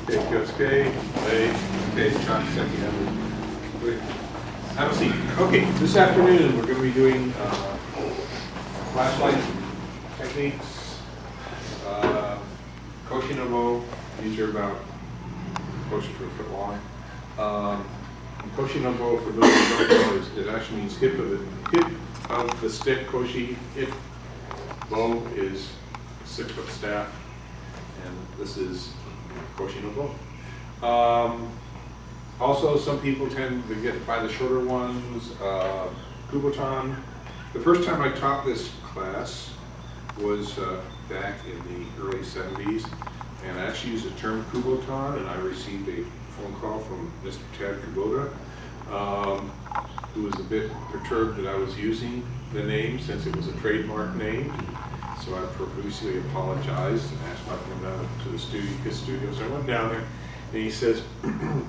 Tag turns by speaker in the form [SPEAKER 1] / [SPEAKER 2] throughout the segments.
[SPEAKER 1] Okay, Kyosuke, Lei, okay, Chuck, second. Have a seat. Okay, this afternoon we're going to be doing flashlight techniques, Koshi-No-Bo. These are about close to a foot long. Koshi-No-Bo, for those who don't know, it actually means hip of the stick. Koshi, hip, bow is 6-foot staff, and this is Koshi-No-Bo. Also, some people tend to get by the shorter ones. Kubotan. The first time I taught this class was back in the early 70s, and I actually used the term Kubotan, and I received a phone call from Mr. Tad Kubota, who was a bit perturbed that I was using the name since it was a trademark name. So I profusely apologized and asked him to come down to the studio, his studio. So I went down there, and he says, and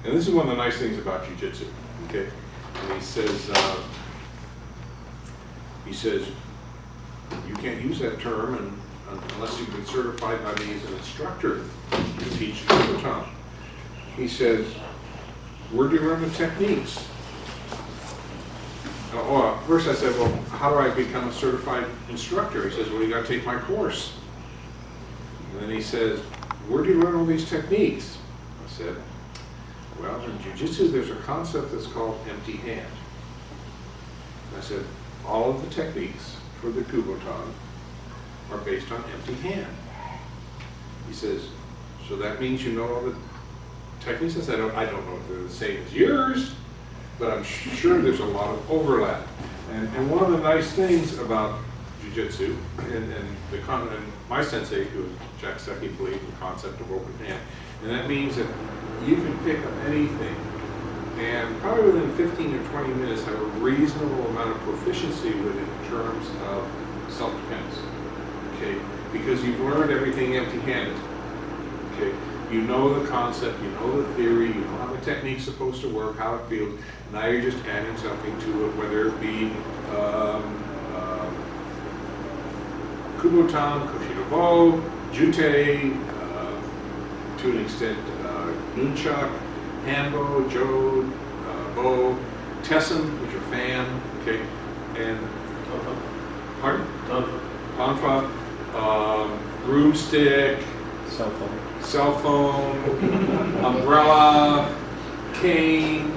[SPEAKER 1] this is one of the nice things about Jiu-Jitsu, okay? And he says, you can't use that term unless you've been certified by me as an instructor to teach Kubotan. He says, where do you learn the techniques? First I said, well, how do I become a certified instructor? He says, well, you got to take my course. And then he says, where do you learn all these techniques? I said, well, in Jiu-Jitsu there's a concept that's called empty hand. And I said, all of the techniques for the Kubotan are based on empty hand. He says, so that means you know all the techniques? I said, I don't know if they're the same as yours, but I'm sure there's a lot of overlap. And one of the nice things about Jiu-Jitsu, and my sensei, who was Jack Seki, believed in the concept of open hand, and that means that you can pick up anything, and probably within 15 or 20 minutes have a reasonable amount of proficiency with it in terms of self-defense, okay? Because you've learned everything empty-handed, okay? You know the concept, you know the theory, you know how the technique's supposed to work, how it feels. Now you're just adding something to it, whether it be Kubotan, Koshi-No-Bo, Jute, to an extent Nunchuk, Hanbo, Jode, Bo, Tessen, which are fan, okay, and pardon? Tonfa, broomstick, cell phone, umbrella, cane,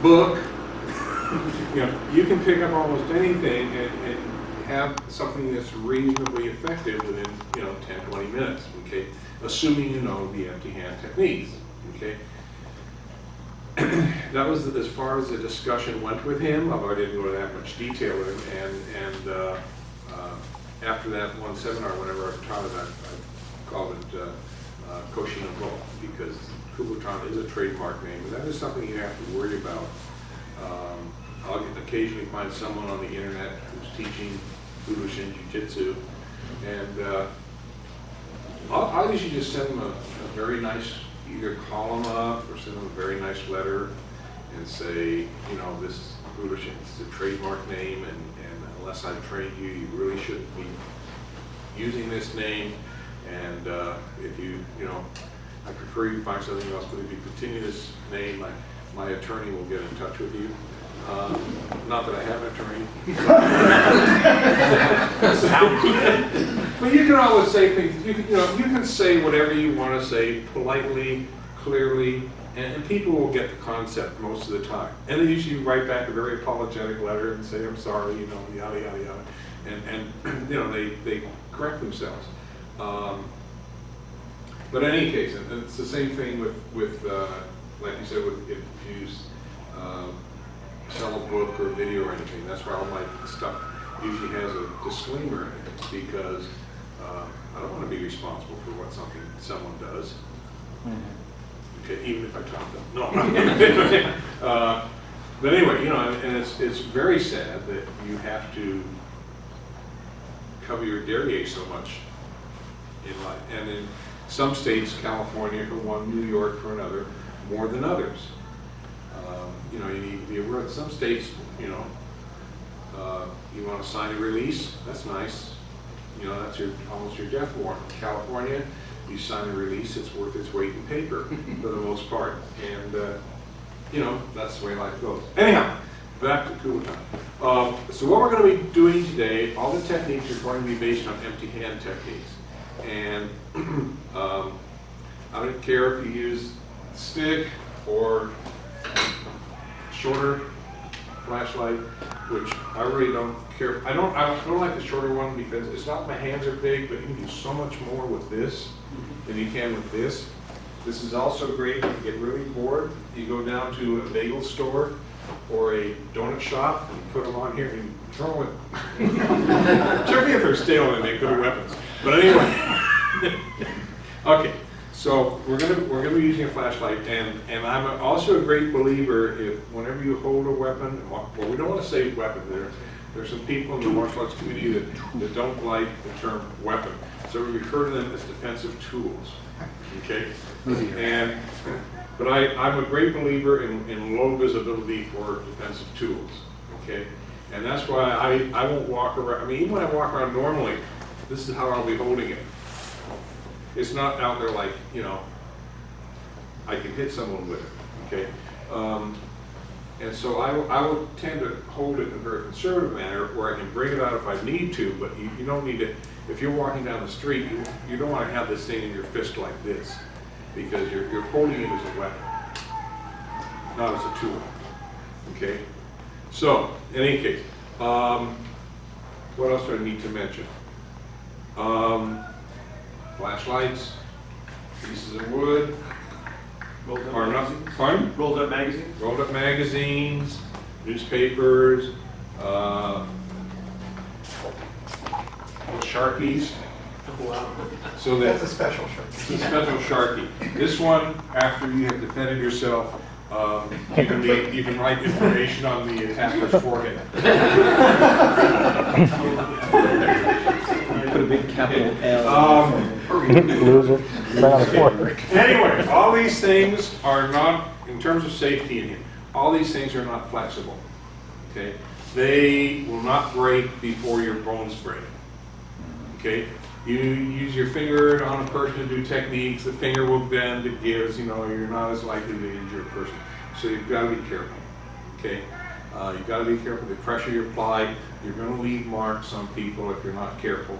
[SPEAKER 1] book. You can pick up almost anything and have something that's reasonably effective within 10, 20 minutes, okay? Assuming you know the empty hand techniques, okay? That was as far as the discussion went with him, although I didn't go into that much detail with him. And after that one seminar, whenever I taught it, I called it Koshi-No-Bo, because Kubotan is a trademark name, and that is something you have to worry about. I'll occasionally find someone on the internet who's teaching Budoshin Jiu-Jitsu, and I'll usually just send them a very nice, either call them up or send them a very nice letter and say, this Budoshin is a trademark name, and unless I've trained you, you really shouldn't be using this name. And if I prefer you find something else, but if you continue this name, my attorney will get in touch with you. Not that I have an attorney. But you can always say things, you can say whatever you want to say politely, clearly, and people will get the concept most of the time. And they usually write back a very apologetic letter and say, I'm sorry, yada, yada, yada. And they correct themselves. But in any case, and it's the same thing with like you said, if you sell a book or video or anything, that's why all my stuff usually has a disclaimer in it, because I don't want to be responsible for what someone does. Okay, even if I taught them. No. But anyway, and it's very sad that you have to cover your derriere so much in life. And in some states, California for one, New York for another, more than others. You need to be aware that some states, you want to sign a release, that's nice. That's almost your death warrant. California, you sign a release, it's worth its weight in paper for the most part. And, you know, that's the way life goes. Anyhow, back to Kobutan. So what we're going to be doing today, all the techniques are going to be based on empty hand techniques. And I don't care if you use stick or shorter flashlight, which I really don't care. I don't like the shorter one because it's not my hands are big, but you can do so much more with this than you can with this. This is also great if you get really bored. You go down to a bagel store or a donut shop and put them on here and throw it. Particularly if they're stale and they good weapons. But anyway, okay. So we're gonna be using a flashlight, and I'm also a great believer if whenever you hold a weapon, well, we don't want to say weapon. There's some people in the martial arts community that don't like the term weapon, so we refer to them as defensive tools. Okay, but I'm a great believer in low visibility for defensive tools. Okay, and that's why I won't walk around. I mean, even when I walk around normally, this is how I'll be holding it. It's not out there like, you know, I can hit someone with it, okay? And so I will tend to hold it in a very conservative manner where I can bring it out if I need to, but you don't need it. If you're walking down the street, you don't want to have this thing in your fist like this because you're holding it as a weapon, not as a tool, okay? So, in any case, what else do I need to mention? Flashlights, pieces of wood, rolled up magazines, rolled up magazines, newspapers, Sharpies. So that's a special Sharpie. It's a special Sharpie. This one, after you have defended yourself, you can write information on the attacker's forehead.
[SPEAKER 2] Put a big capital L.
[SPEAKER 3] Loser.
[SPEAKER 1] Anyway, all these things are not, in terms of safety in here, all these things are not flexible. Okay? They will not break before your bones break. Okay? You use your finger on a person to do techniques, the finger will bend, it gives, you know, you're not as likely to injure a person. So you've got to be careful. Okay? You've got to be careful. The pressure you apply, you're going to leave marks on people if you're not careful.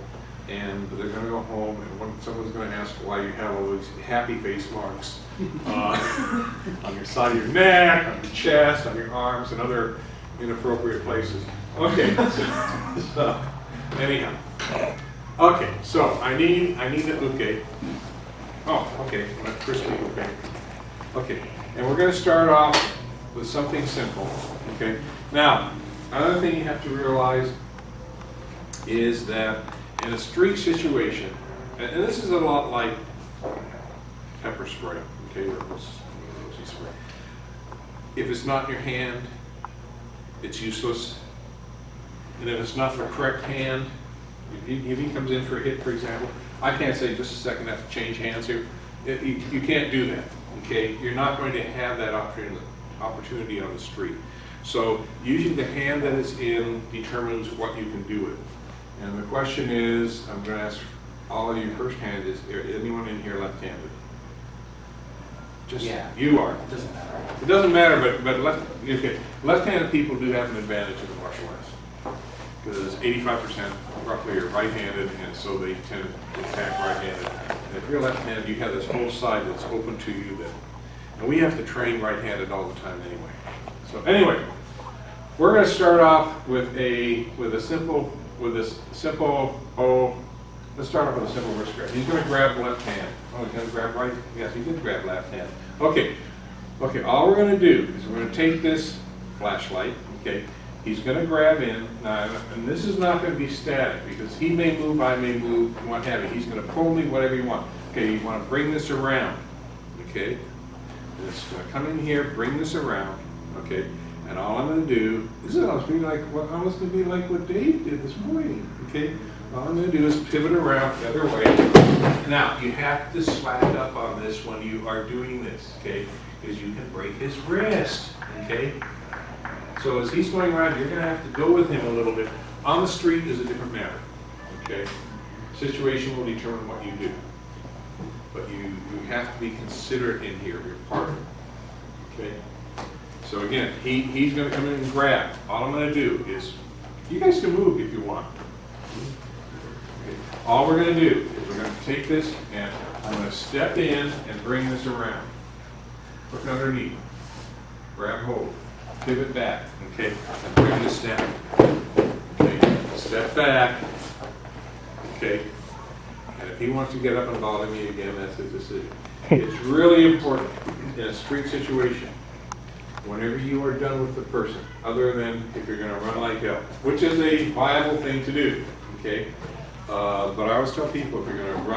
[SPEAKER 1] And they're going to go home, and someone's going to ask why you have all those happy face marks on your side of your neck, on your chest, on your arms, and other inappropriate places. Okay, so anyhow. Okay, so I need a bouquet. Oh, okay, crispy bouquet. Okay, and we're going to start off with something simple. Okay, now another thing you have to realize is that in a street situation, and this is a lot like pepper spray, okay, or rosy spray. If it's not in your hand, it's useless. And if it's not the correct hand, if he comes in for a hit, for example, I can't say just a second, I have to change hands here. You can't do that, okay? You're not going to have that opportunity on the street. So usually the hand that it's in determines what you can do with it. And the question is, I'm going to ask all of you first hand, is there anyone in here left-handed? Just yeah. You are. It doesn't matter. It doesn't matter, but left-handed people do have an advantage in the martial arts. Because 85% roughly are right-handed, and so they tend to attack right-handed. And if you're left-handed, you have this whole side that's open to you. And we have to train right-handed all the time anyway. So anyway, we're going to start off with this simple, let's start off with a simple wrist grab. He's going to grab left hand. Oh, he's going to grab right? Yes, he did grab left hand. Okay, all we're going to do is we're going to take this flashlight, okay? He's going to grab in, now, and this is not going to be static because he may move, I may move, what have you. He's going to pull me, whatever you want. Okay, you want to bring this around, okay? And it's going to come in here, bring this around, okay? And all I'm going to do, this is almost going to be like what Dave did this morning, okay? All I'm going to do is pivot around the other way. Now, you have to slack up on this when you are doing this, okay? Because you can break his wrist, okay? So as he's going around, you're going to have to go with him a little bit. On the street is a different matter, okay? Situation will determine what you do. but you have to be considerate in here, you're part of it, okay? So again, he's gonna come in and grab. All I'm gonna do is, you guys can move if you want. Okay. All we're gonna do is we're gonna take this and I'm gonna step in and bring this around. Hook underneath, grab hold, pivot back, okay, and bring this down. Okay, step back, okay, and if he wants to get up and bother me again, that's his decision. It's really important in a street situation, whenever you are done with the person, other than if you're going to run like hell, which is a viable thing to do, okay? But I always tell people, if you're going to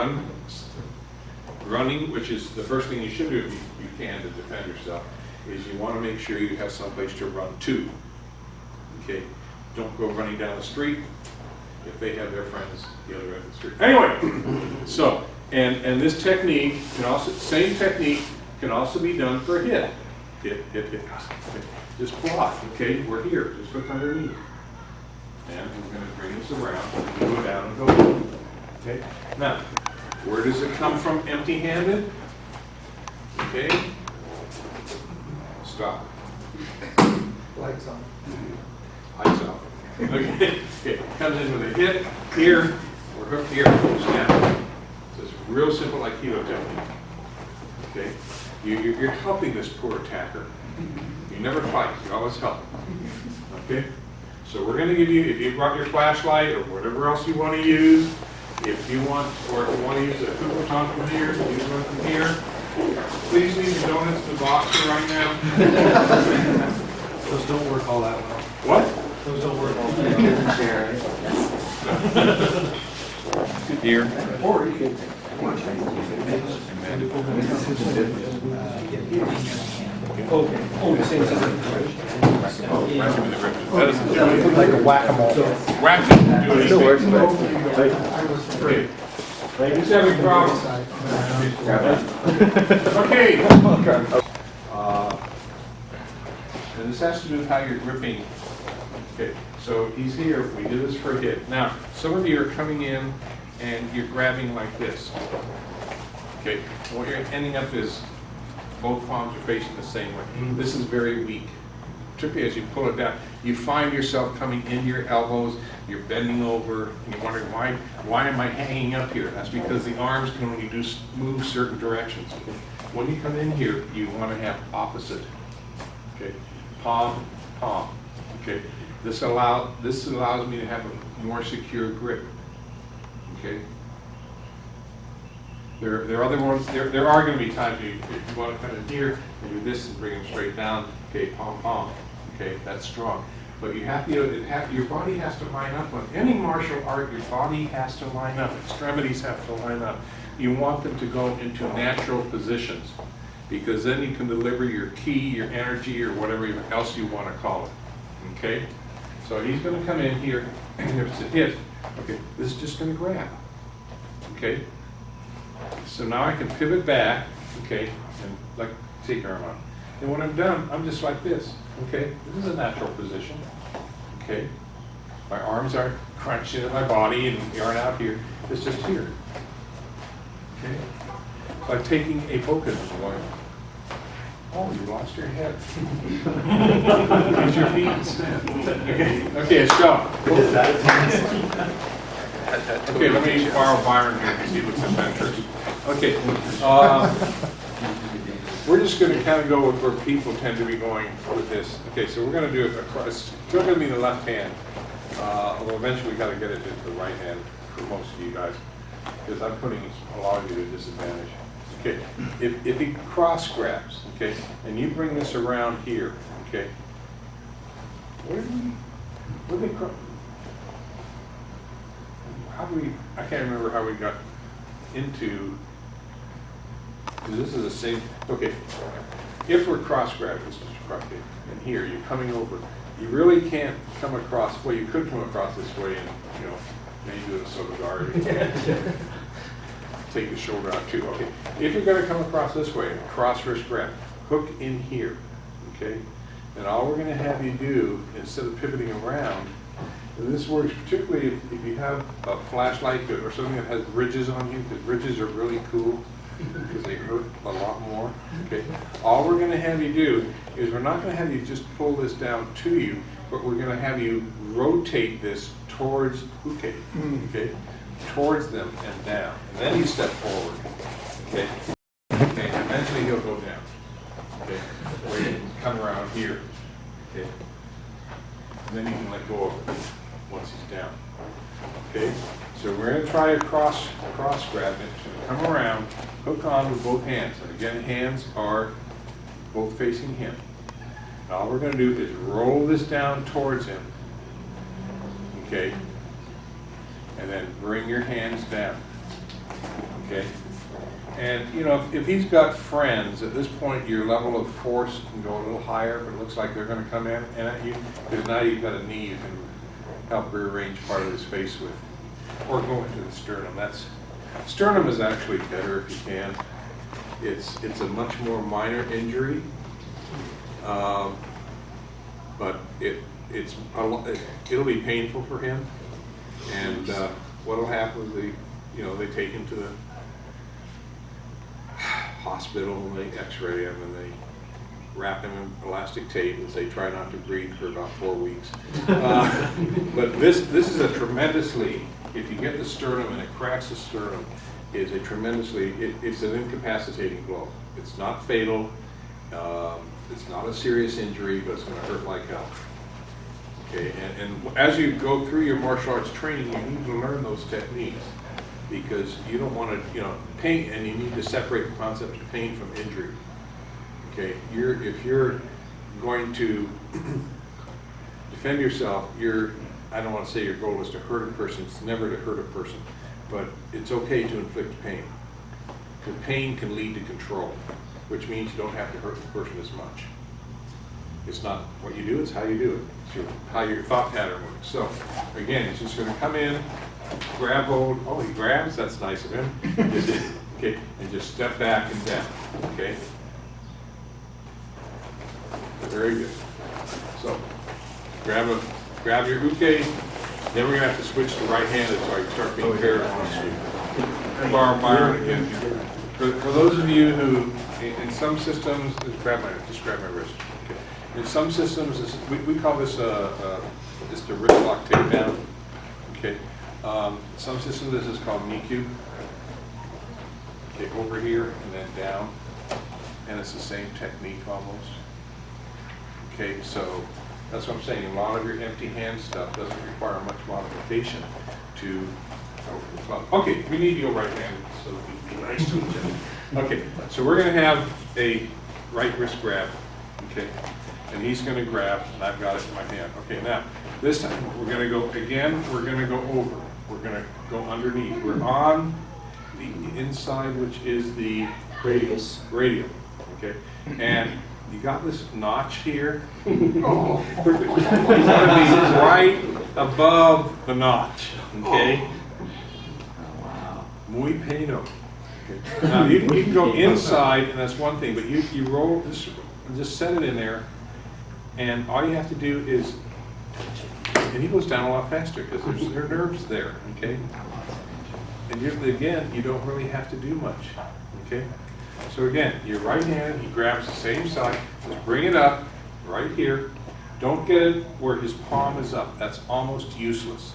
[SPEAKER 1] running, which is the first thing you should do if you can to defend yourself, is you want to make sure you have someplace to run to, okay? Don't go running down the street if they have their friends the other end of the street. Anyway, so, and this technique can also, same technique can also be done for a hit. Hit. Just block, okay? We're here, just look underneath. And we're going to bring this around, and go down and go, okay? Now, where does it come from empty-handed? Okay? Stop.
[SPEAKER 3] Lights on.
[SPEAKER 1] Lights off. Okay, okay, comes in with a hit here, or hook here, goes down. So it's real simple Aikido technique. Okay? You're helping this poor attacker. You never fight, you always help. Okay? So we're going to give you, if you brought your flashlight or whatever else you want to use, if you want, or if you want to use a Shuyokan from here, use one from here. Please leave the donuts in the box right now.
[SPEAKER 3] Those don't work all that well.
[SPEAKER 1] What?
[SPEAKER 3] Those don't work all that well.
[SPEAKER 1] Here.
[SPEAKER 3] Or you could. Okay. Oh, the same
[SPEAKER 2] Like a whack-a-mole.
[SPEAKER 1] Whack it, do it.
[SPEAKER 2] Still works, but
[SPEAKER 1] Okay. Thanks, having problems. Okay. And this has to do with how you're gripping. Okay, so he's here, we do this for a hit. Now, some of you are coming in and you're grabbing like this. Okay, what you're ending up is both palms are facing the same way. This is very weak. Particularly as you pull it down, you find yourself coming into your elbows, you're bending over, and you're wondering, why am I hanging up here? That's because the arms can only move certain directions. When you come in here, you want to have opposite. Okay, palm, palm. Okay, this allows me to have a more secure grip. Okay. There are other ones. There are going to be times if you want to come in here and do this and bring them straight down. Okay, palm, palm. Okay, that's strong. But you have to, your body has to line up. On any martial art, your body has to line up. Extremities have to line up. You want them to go into natural positions, because then you can deliver your ki, your energy, or whatever else you want to call it. Okay? So he's going to come in here, and if it's a hit, okay, this is just going to grab. Okay? So now I can pivot back, okay, and like take your arm out. And when I'm done, I'm just like this. Okay? This is a natural position. Okay? My arms aren't crunched into my body and they aren't out here. It's just here. Okay? It's like taking a boken and going, oh, you lost your head. Use your feet instead. Okay, stop. Okay, let me borrow Byron here because he looks adventurous. Okay, we're just going to kind of go with where people tend to be going with this. Okay, so we're going to do it across. It's still going to be the left hand, although eventually we've got to get it into the right hand for most of you guys, because I'm putting a lot of you at a disadvantage. Okay, if he cross grabs, okay, and you bring this around here, okay, where do we cross? I can't remember how we got into, this is the same, okay, if we're cross grabbing, let's just cross it, and here, you're coming over, you really can't come across, well, you could come across this way and, you know, maybe do a sort of guard, take the shoulder out too, okay. If you're gonna come across this way, cross wrist grab, hook in here, okay, and all we're gonna have you do, instead of pivoting around, and this works particularly if you have a flashlight or something that has ridges on you, because ridges are really cool. because they hurt a lot more. Okay. All we're going to have you do is we're not going to have you just pull this down to you, but we're going to have you rotate this towards uke, okay, towards them and down. And then you step forward. Okay. Okay. And eventually he'll go down. Okay. Where you can come around here. Okay. And then you can let go of it once he's down. Okay. So we're going to try a cross grab it. Come around, hook on with both hands. And again, hands are both facing him. And all we're going to do is roll this down towards him. Okay. And then bring your hands down. Okay. And you know, if he's got friends, at this point your level of force can go a little higher, but it looks like they're going to come in and at you, because now you've got a knee you can help rearrange part of his face with. Or go into the sternum. Sternum is actually better if you can. It's a much more minor injury, but it'll be painful for him. And what'll happen is they take him to the hospital and they X-ray him and they wrap him in elastic tape and say try not to breathe for about 4 weeks. But this is a tremendously, if you get the sternum and it cracks the sternum, is a tremendously, it's an incapacitating blow. It's not fatal, it's not a serious injury, but it's going to hurt like hell. Okay, and as you go through your martial arts training, you need to learn those techniques, because you don't want to, pain, and you need to separate the concept of pain from injury. Okay, if you're going to defend yourself, I don't want to say your goal is to hurt a person. It's never to hurt a person, but it's okay to inflict pain. Because pain can lead to control, which means you don't have to hurt the person as much. It's not what you do, it's how you do it. It's how your thought pattern works. So, again, he's just going to come in, grab hold. Oh, he grabs, that's nice of him. Okay, and just step back and down. Okay? Very good. So, grab your uke, then we're going to have to switch to right-handed so I can start being paired on you. Bar again. For those of you who, in some systems, just grab my wrist. Okay. In some systems, we call this just a wrist lock takedown. Okay. Some systems, this is called Miku. Okay, over here and then down, and it's the same technique almost. Okay, so that's what I'm saying. A lot of your empty hand stuff doesn't require much modification to go for the club. Okay, we need to go right-handed so that we can be nice to each other. Okay, so we're going to have a right wrist grab. Okay, and he's going to grab, and I've got it in my hand. Okay, now this time we're going to go again. We're going to go over. We're going to go underneath. We're on the inside, which is the radial. Okay, and you got this notch here. Oh, perfect. You want to be right above the notch. Okay.
[SPEAKER 3] Oh, wow.
[SPEAKER 1] Muy peno. Okay. Now you can go inside, and that's one thing, but you roll this, just set it in there, and all you have to do is touch it. And he goes down a lot faster because there are nerves there. Okay. And again, you don't really have to do much. Okay. So again, your right hand, he grabs the same side, just bring it up right here. Don't get it where his palm is up. That's almost useless.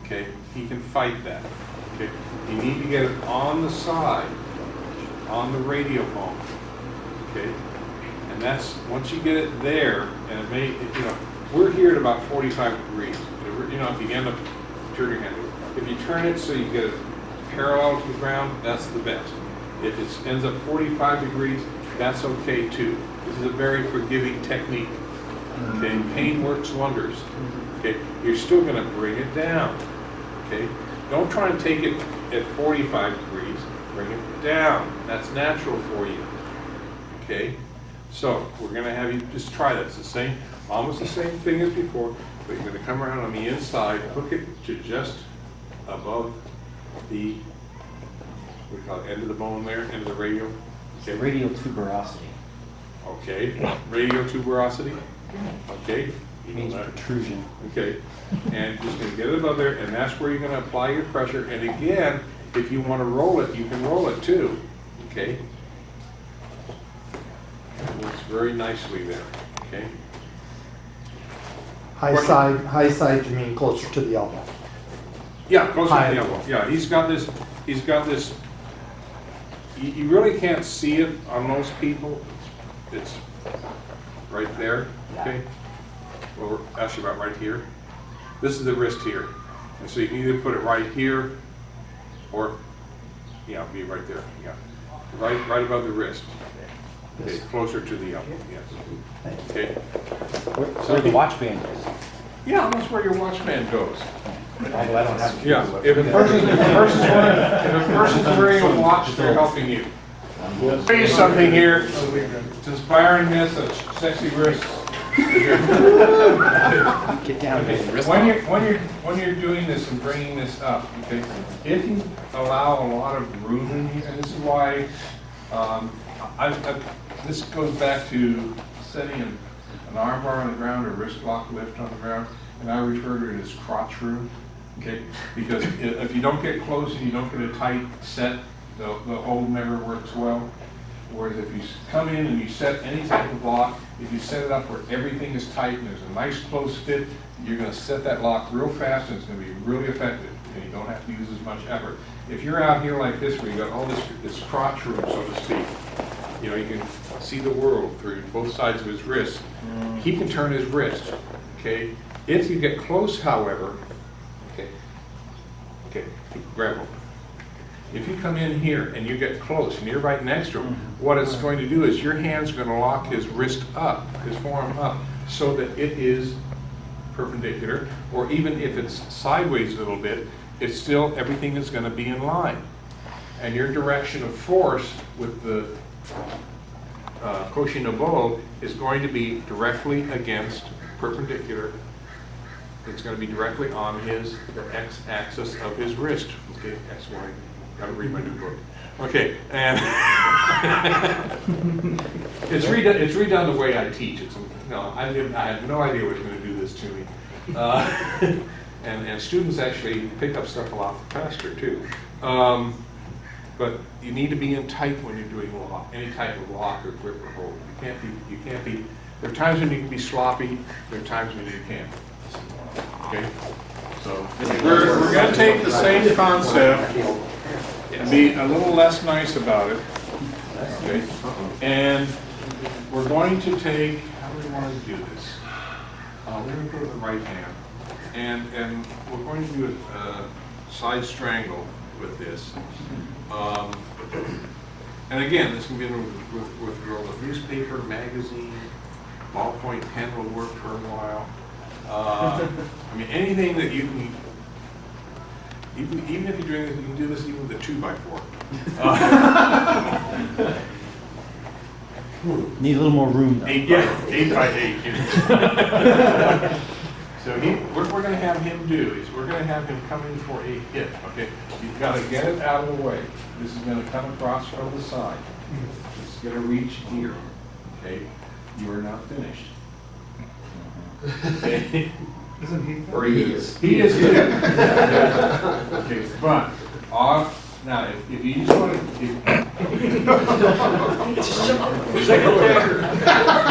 [SPEAKER 1] Okay, he can fight that. Okay, you need to get it on the side, on the radial palm. Okay, and that's, once you get it there, and it may, we're here at about 45 degrees. If you end up turning it, if you turn it so you get it parallel to the ground, that's the best. If it ends up 45 degrees, that's okay too. This is a very forgiving technique. Okay, pain works wonders. Okay, you're still going to bring it down. Okay, don't try and take it at 45 degrees. Bring it down. That's natural for you. Okay, so we're going to have you just try that. It's the same, almost the same thing as before, but you're going to come around on the inside, hook it to just above the, what do you call it, end of the bone there, end of the radial. Okay.
[SPEAKER 4] Radial tuberosity.
[SPEAKER 1] Okay, radial tuberosity. Okay.
[SPEAKER 4] It means protrusion.
[SPEAKER 1] Okay, and just going to get it above there, and that's where you're going to apply your pressure. And again, if you want to roll it, you can roll it too. Okay? It works very nicely there, okay?
[SPEAKER 2] High side, you mean closer to the elbow?
[SPEAKER 1] Yeah, closer to
[SPEAKER 2] High
[SPEAKER 1] the elbow. Yeah, he's got this, you really can't see it on most people. It's right there, okay? Well, we're actually about right here. This is the wrist here. And so you can either put it right here or, yeah, be right there, yeah. Right above the wrist. Okay, closer to the elbow, yes. Okay.
[SPEAKER 4] Where the watch band is.
[SPEAKER 1] Yeah, that's where your watch band goes.
[SPEAKER 4] Although I don't have to.
[SPEAKER 1] Yeah, if a person's wearing a watch, they're helping you. I'll show you something here. It's inspiring this, a sexy wrist.
[SPEAKER 4] Get down, baby.
[SPEAKER 1] When you're doing this and bringing this up, okay, if you allow a lot of room in here, and this is why this goes back to setting an arm bar on the ground or wrist lock lift on the ground, and I refer to it as crotch room, okay? Because if you don't get close and you don't get a tight set, the hold never works well. Whereas if you come in and you set any type of lock, if you set it up where everything is tight and there's a nice close fit, you're going to set that lock real fast and it's going to be really effective, and you don't have to use as much effort. If you're out here like this where you got all this crotch room, so to speak, you know, you can see the world through both sides of his wrist. He can turn his wrist, okay? If you get close, however, okay, grab him. If you come in here and you get close and you're right next to him, what it's going to do is your hand's going to lock his wrist up, his forearm up, so that it is perpendicular, or even if it's sideways a little bit, it's still, everything is going to be in line. And your direction of force with the Koshi-No-Bo is going to be directly against perpendicular. It's going to be directly on the x-axis of his wrist. Okay, X, Y. Gotta read my new book. Okay, and it's redone the way I teach. I have no idea what's going to do this to me. And students actually pick up stuff a lot faster too. But you need to be in tight when you're doing any type of lock or grip or hold. You can't be. There are times when you can be sloppy. There are times when you can't. Okay. So we're going to take the same concept and be a little less nice about it. Okay. And we're going to take. How do we want to do this? We're going to go to the right hand, and we're going to do a side strangle with this. And again, this can be with a roll of newspaper, magazine, ballpoint pen will work for a while. I mean, anything that you can, even if you're doing this, you can do this even with a 2x4.
[SPEAKER 4] Need a little more room though.
[SPEAKER 1] 8x8. So what we're going to have him do is we're going to have him come in for a hit. Okay, you've got to get it out of the way. This is going to come across from the side. It's going to reach here. Okay, you are not finished. Okay.
[SPEAKER 3] Isn't he?
[SPEAKER 1] Or he is. He is good. Okay, but off now. If you just want to.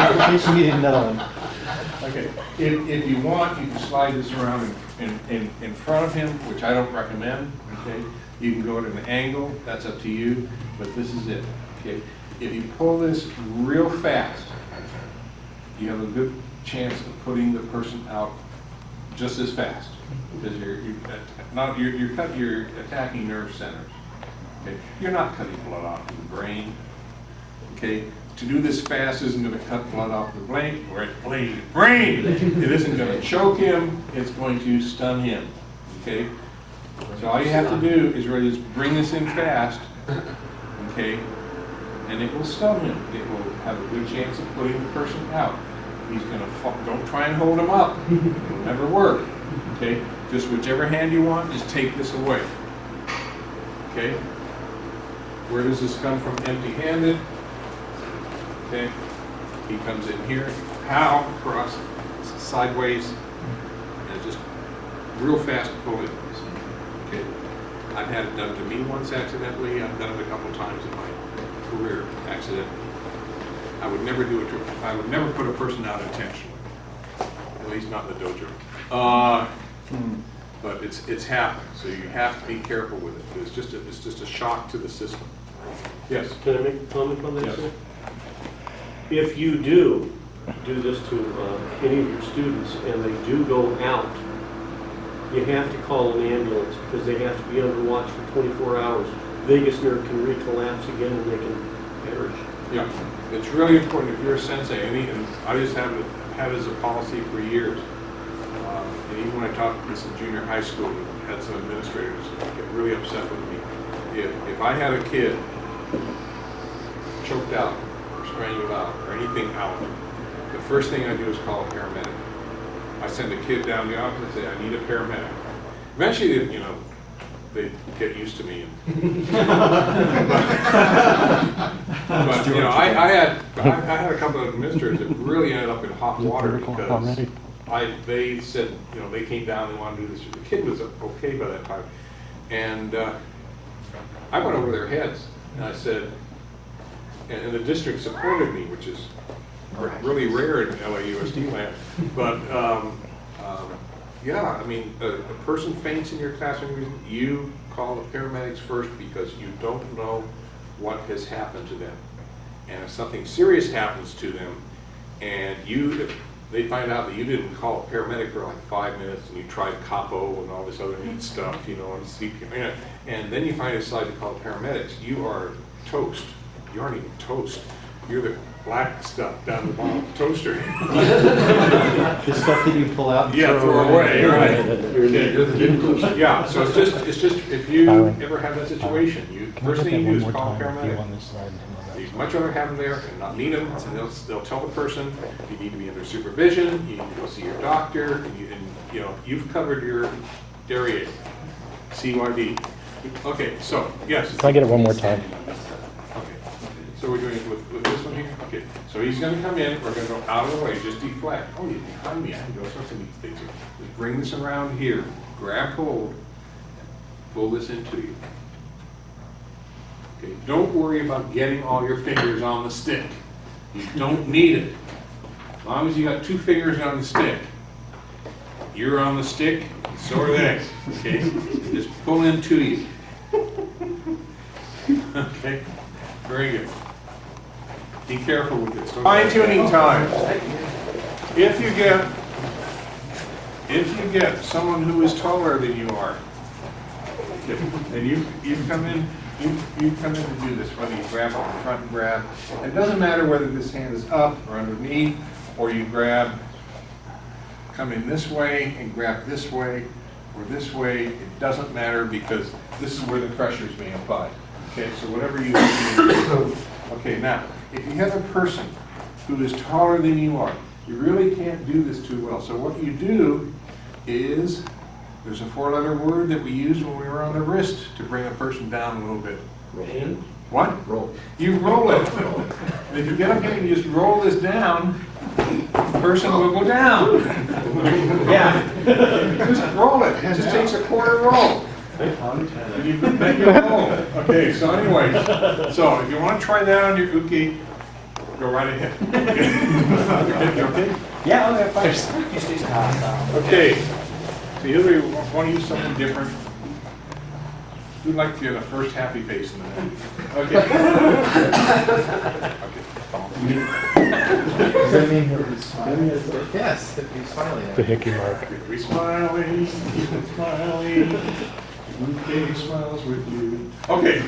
[SPEAKER 4] In case you need another one.
[SPEAKER 1] Okay, if you want, you can slide this around in front of him, which I don't recommend, okay? You can go at an angle, that's up to you, but this is it, okay? If you pull this real fast, you have a good chance of putting the person out just as fast, because you're attacking nerve centers, okay? You're not cutting blood off the brain, okay? To do this fast isn't going to cut blood off the brain. It isn't going to choke him. It's going to stun him. Okay. So all you have to do is really just bring this in fast. Okay. And it will stun him. It will have a good chance of putting the person out. He's going to fall. Don't try and hold him up. It'll never work. Okay. Just whichever hand you want, just take this away. Okay. Where does this come from? Empty-handed. Okay, he comes in here, pow, across, sideways, and just real fast pull it. Okay, I've had it done to me once accidentally. I've done it a couple times in my career accident. I would never do it. I would never put a person out intentionally. At least not in the dojo. But it's happened, so you have to be careful with it. It's just a shock to the system. Yes.
[SPEAKER 5] Can I make a comment on that,
[SPEAKER 1] Yes.
[SPEAKER 5] sir? If you do this to any of your students and they do go out, you have to call an ambulance because they have to be under watch for 24 hours. Vagus nerve can recollapse again and they can perish.
[SPEAKER 1] Yeah, it's really important if you're a sensei, and I just have it as a policy for years. And even when I taught this in junior high school, I had some administrators get really upset with me. If I had a kid choked out or strangled out or anything out, the first thing I do is call a paramedic. I send a kid down the office and say, I need a paramedic. Eventually, they get used to me. But you know, I had a couple of administrators that really ended up in hot water because they said, you know, they came down and wanted to do this. The kid was okay by that time, and I went over their heads and I said, and the district supported me, which is really rare in LAUSD land. But yeah, I mean, a person faints in your classroom, you call the paramedics first because you don't know what has happened to them. And if something serious happens to them, and they find out that you didn't call a paramedic for like 5 minutes, and you tried capo and all this other neat stuff, you know, and CPR, and then you finally decide to call paramedics, you are toast. You aren't even toast. You're the black stuff down the bottom of the toaster.
[SPEAKER 4] The stuff that you pull out and
[SPEAKER 1] throw away, right? Yeah, so it's just if you ever have that situation, first thing you do is call a paramedic. You'd much rather have them there and not need them, and they'll tell the person you need to be under supervision, you need to go see your doctor, and you know you've covered your area, CYD. Okay, so yes.
[SPEAKER 6] Can I get it one more time?
[SPEAKER 1] Okay, so we're doing it with this one here. Okay, so he's going to come in. We're going to go out of the way, just deflect. Oh, you're behind me. I can do all sorts of neat things here. Just bring this around here. Grab hold. Pull this into you. Okay, don't worry about getting all your fingers on the stick. You don't need it. As long as you got 2 fingers on the stick, you're on the stick, so are they. Okay, just pull into you. Okay, very good. Be careful with this. Fine-tuning time. If you get someone who is taller than you are, okay, and you come in. You come in to do this, whether you grab on the front and grab. It doesn't matter whether this hand is up or underneath, or you come in this way and grab this way or this way. It doesn't matter because this is where the pressure is being applied. Okay, so whatever you do. Okay, now, if you have a person who is taller than you are, you really can't do this too well. So what you do is, there's a 4-letter word that we used when we were on the wrist to bring a person down a little bit.
[SPEAKER 5] Roll.
[SPEAKER 1] What?
[SPEAKER 5] Roll.
[SPEAKER 1] You roll it. If you get okay and you just roll this down, the person will go down. Yeah. Just roll it. It just takes a quarter roll. You make it roll. Okay, so anyway, so if you want to try that on your uke, go right ahead. Okay?
[SPEAKER 4] Yeah, okay, fine.
[SPEAKER 1] Okay. So either you want to use something different. Who'd like to get a first happy face in the movie? Okay.
[SPEAKER 2] Does that mean he'll be smiling?
[SPEAKER 7] Yes, if he's smiling.
[SPEAKER 6] The hickey mark.
[SPEAKER 1] We smiling, smiling. Okay, smiles with you. Okay.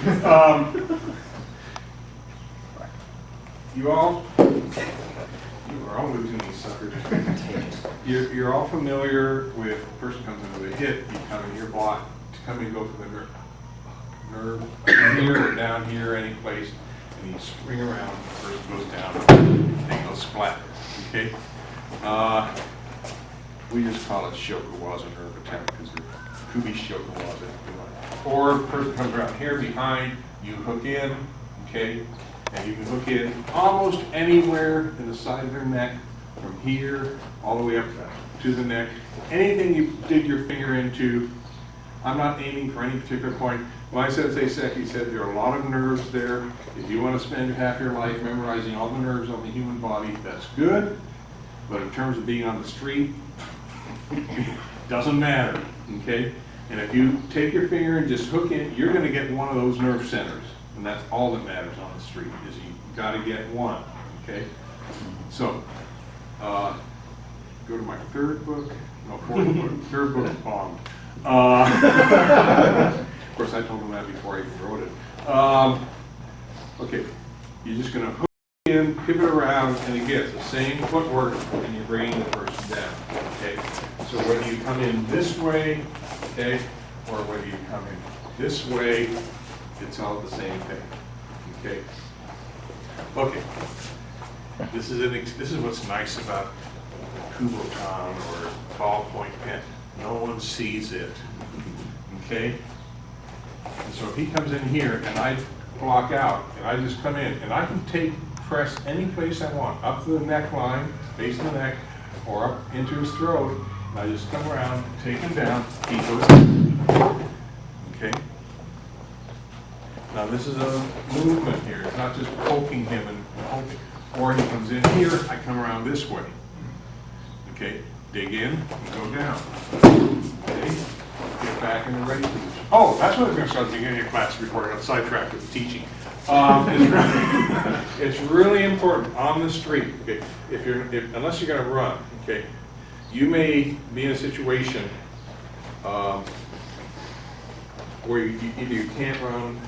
[SPEAKER 1] You are all losing these suckers. You're all familiar with a person comes in with a hit, you come in your block to come and go for the nerve here or down here, any place, and you swing around, the person goes down, and goes splat. Okay? We just call it Shokawaza nerve attack because the Kubi Shokawaza. Or the person comes around here behind, you hook in, okay? And you can hook in almost anywhere in the side of their neck, from here all the way up to the neck. Anything you dig your finger into, I'm not aiming for any particular point. When I said Seiseki, he said there are a lot of nerves there. If you want to spend half your life memorizing all the nerves on the human body, that's good. But in terms of being on the street, doesn't matter, okay? And if you take your finger and just hook in, you're going to get one of those nerve centers. And that's all that matters on the street, is you got to get one, okay? So, go to my third book. No, fourth book. Third book bombed. Of course, I told him that before I even wrote it. Okay, you're just going to hook in, pivot around, and again, it's the same footwork, and you're bringing the person down, okay? So whether you come in this way, okay, or whether you come in this way, it's all the same thing, okay? Okay, this is what's nice about Kubotan or ballpoint pen. No one sees it, okay? And so if he comes in here and I block out and I just come in and I can press any place I want, up to the neckline, base of the neck, or up into his throat, and I just come around, take him down, he goes in. Okay? Now this is a movement here, it's not just poking him and poking. Or he comes in here, I come around this way. Okay? Dig in and go down. Okay? Get back in the ready position. Oh, that's what I was going to start at the beginning of class before I got sidetracked with teaching. It's really important on the street. Okay, unless you're going to run, okay, you may be in a situation where either you can't run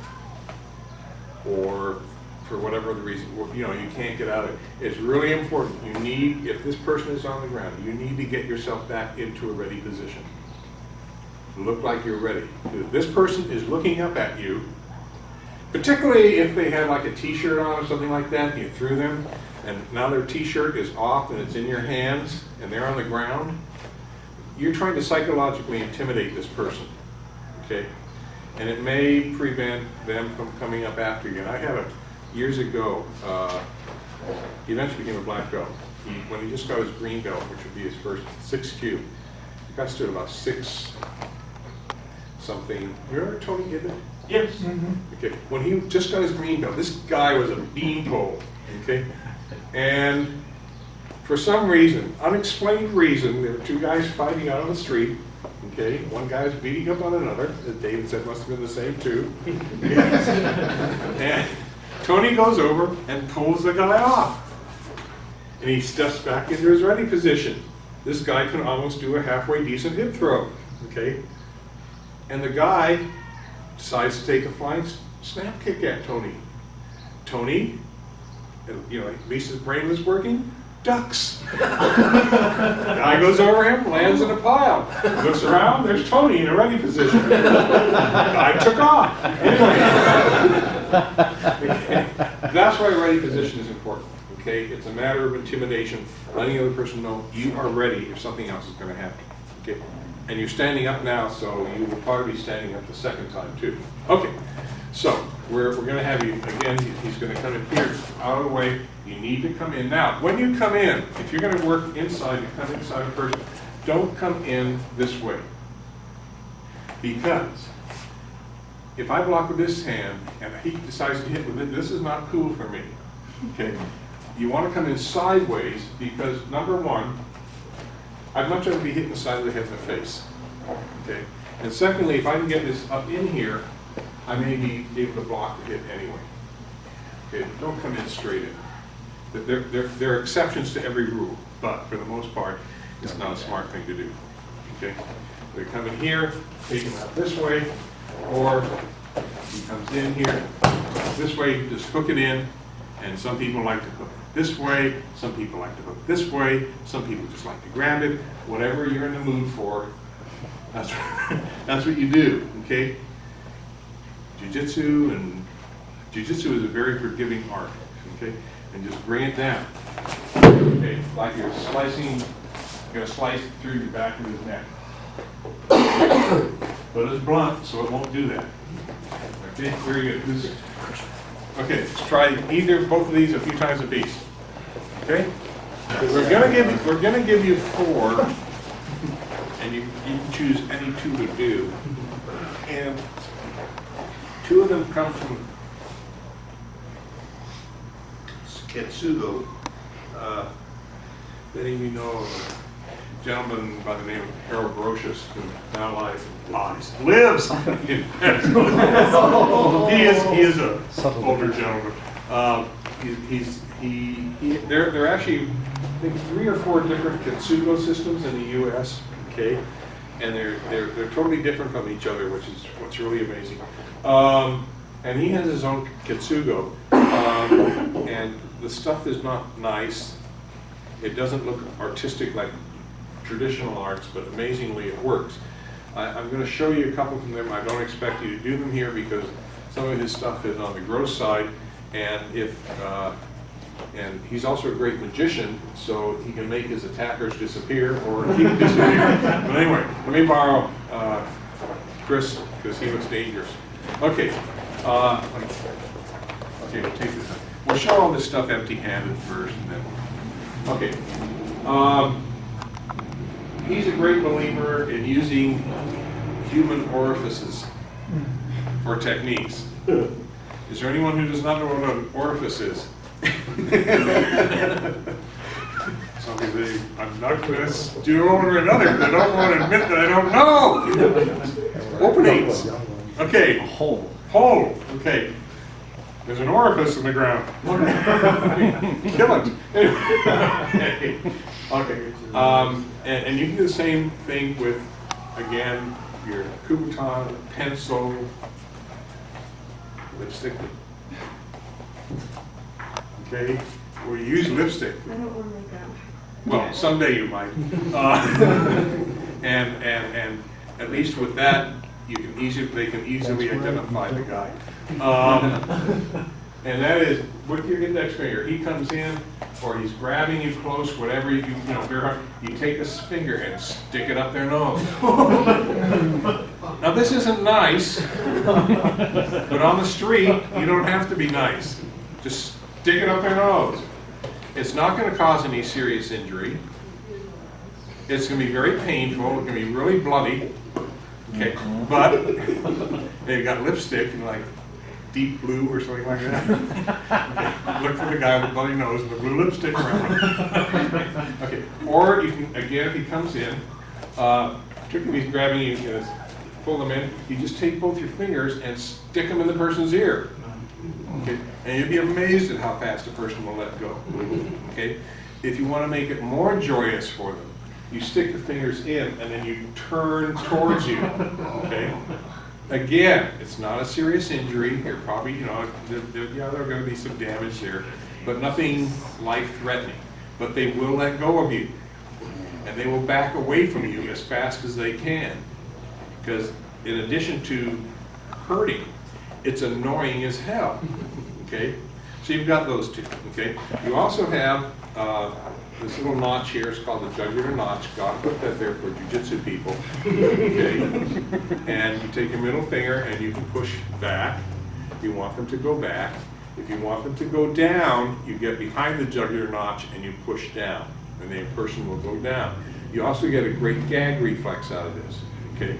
[SPEAKER 1] or for whatever the reason, you can't get out of it. It's really important. You need, if this person is on the ground, you need to get yourself back into a ready position. Look like you're ready. If this person is looking up at you, particularly if they had like a t-shirt on or something like that, and you threw them, and now their t-shirt is off and it's in your hands, and they're on the ground, you're trying to psychologically intimidate this person, okay? And it may prevent them from coming up after you. And I had years ago, he eventually became a black belt. When he just got his green belt, which would be his first 6Q, the guy stood about 6 something. Remember Tony Gibbon?
[SPEAKER 5] Yes.
[SPEAKER 1] Okay, when he just got his green belt, this guy was a beanpole, okay? And for some reason, unexplained reason, there were 2 guys fighting out on the street, okay? One guy was beating up on another, as David said, must have been the same 2. And Tony goes over and pulls the guy off. And he steps back into his ready position. This guy can almost do a halfway decent hip throw, okay? And the guy decides to take a flying snap kick at Tony. Tony, at least his brain was working, ducks. Guy goes over him, lands in a pile. Looks around, there's Tony in a ready position. Guy took off. Anyway. Okay. That's why ready position is important. Okay, it's a matter of intimidation, letting the other person know you are ready if something else is going to happen. Okay, and you're standing up now, so you will probably be standing up the second time too. Okay, so we're going to have you again. He's going to come in here, out of the way. You need to come in now. When you come in, if you're going to work inside, you come inside a person. Don't come in this way, because if I block with this hand and he decides to hit with it, this is not cool for me. Okay. You want to come in sideways because, number one, I'd much rather be hitting the side of the head in the face. Okay? And secondly, if I can get this up in here, I may be able to block the hit anyway. Okay? Don't come in straight in. There are exceptions to every rule, but for the most part, it's not a smart thing to do. Okay? They come in here, take him out this way, or he comes in here, this way, just hook it in, and some people like to hook this way, some people like to hook this way, some people just like to grab it. Whatever you're in the mood for, that's what you do, okay? Jujitsu is a very forgiving art, okay? And just bring it down, okay? Like you're gonna slice through the back of his neck. But it's blunt, so it won't do that. Okay, very good. Okay, let's try both of these a few times apiece. Okay? We're gonna give you 4, and you can choose any 2 to do. And two of them come from Ketsugo. Many of you know a gentleman by the name of Harold Brocious, who now lives in he is a older gentleman. They're actually, I think, 3 or 4 different Ketsugo systems in the U.S. Okay, and they're totally different from each other, which is what's really amazing. And he has his own Ketsugo, and the stuff is not nice. It doesn't look artistic like traditional arts, but amazingly it works. I'm going to show you a couple from them. I don't expect you to do them here because some of his stuff is on the gross side, and and he's also a great magician, so he can make his attackers disappear or keep them disappear. But anyway, let me borrow Chris because he looks dangerous. Okay, okay, we'll take this. We'll show all this stuff empty-handed first, and then. Okay. He's a great believer in using human orifices for techniques. Is there anyone who does not know what an orifice is? Somebody say, I'm not going to do one or another because I don't want to admit that I don't know. Openings. Okay.
[SPEAKER 3] Hole.
[SPEAKER 1] Hole. Okay. There's an orifice in the ground. Kill it. Okay. And you can do the same thing with, again, your Kubutan, pencil, lipstick. Okay. Well, you use lipstick.
[SPEAKER 6] I don't want to make that.
[SPEAKER 1] Well, someday you might. And at least with that, they can easily identify the guy. And that is with your index finger. He comes in, or he's grabbing you close, whatever you take this finger and stick it up their nose. Now this isn't nice, but on the street you don't have to be nice. Just stick it up their nose. It's not going to cause any serious injury. It's going to be very painful. It's going to be really bloody. Okay, but they've got lipstick and like deep blue or something like that. Okay. Look for the guy with the bloody nose and the blue lipstick around him. Okay, or you can, again, if he comes in, particularly if he's grabbing you, pull them in, you just take both your fingers and stick them in the person's ear. Okay, and you'll be amazed at how fast a person will let go. Okay, if you want to make it more joyous for them, you stick the fingers in and then you turn towards you. Okay. Again, it's not a serious injury. You're probably, there are going to be some damage there, but nothing life-threatening. But they will let go of you, and they will back away from you as fast as they can. Because in addition to hurting, it's annoying as hell. Okay, so you've got those two. Okay, you also have this little notch here. It's called the jugular notch. God put that there for Jujitsu people. Okay, and you take your middle finger and you can push back. If you want them to go back. If you want them to go down, you get behind the jugular notch and you push down, and the person will go down. You also get a great gag reflex out of this. Okay,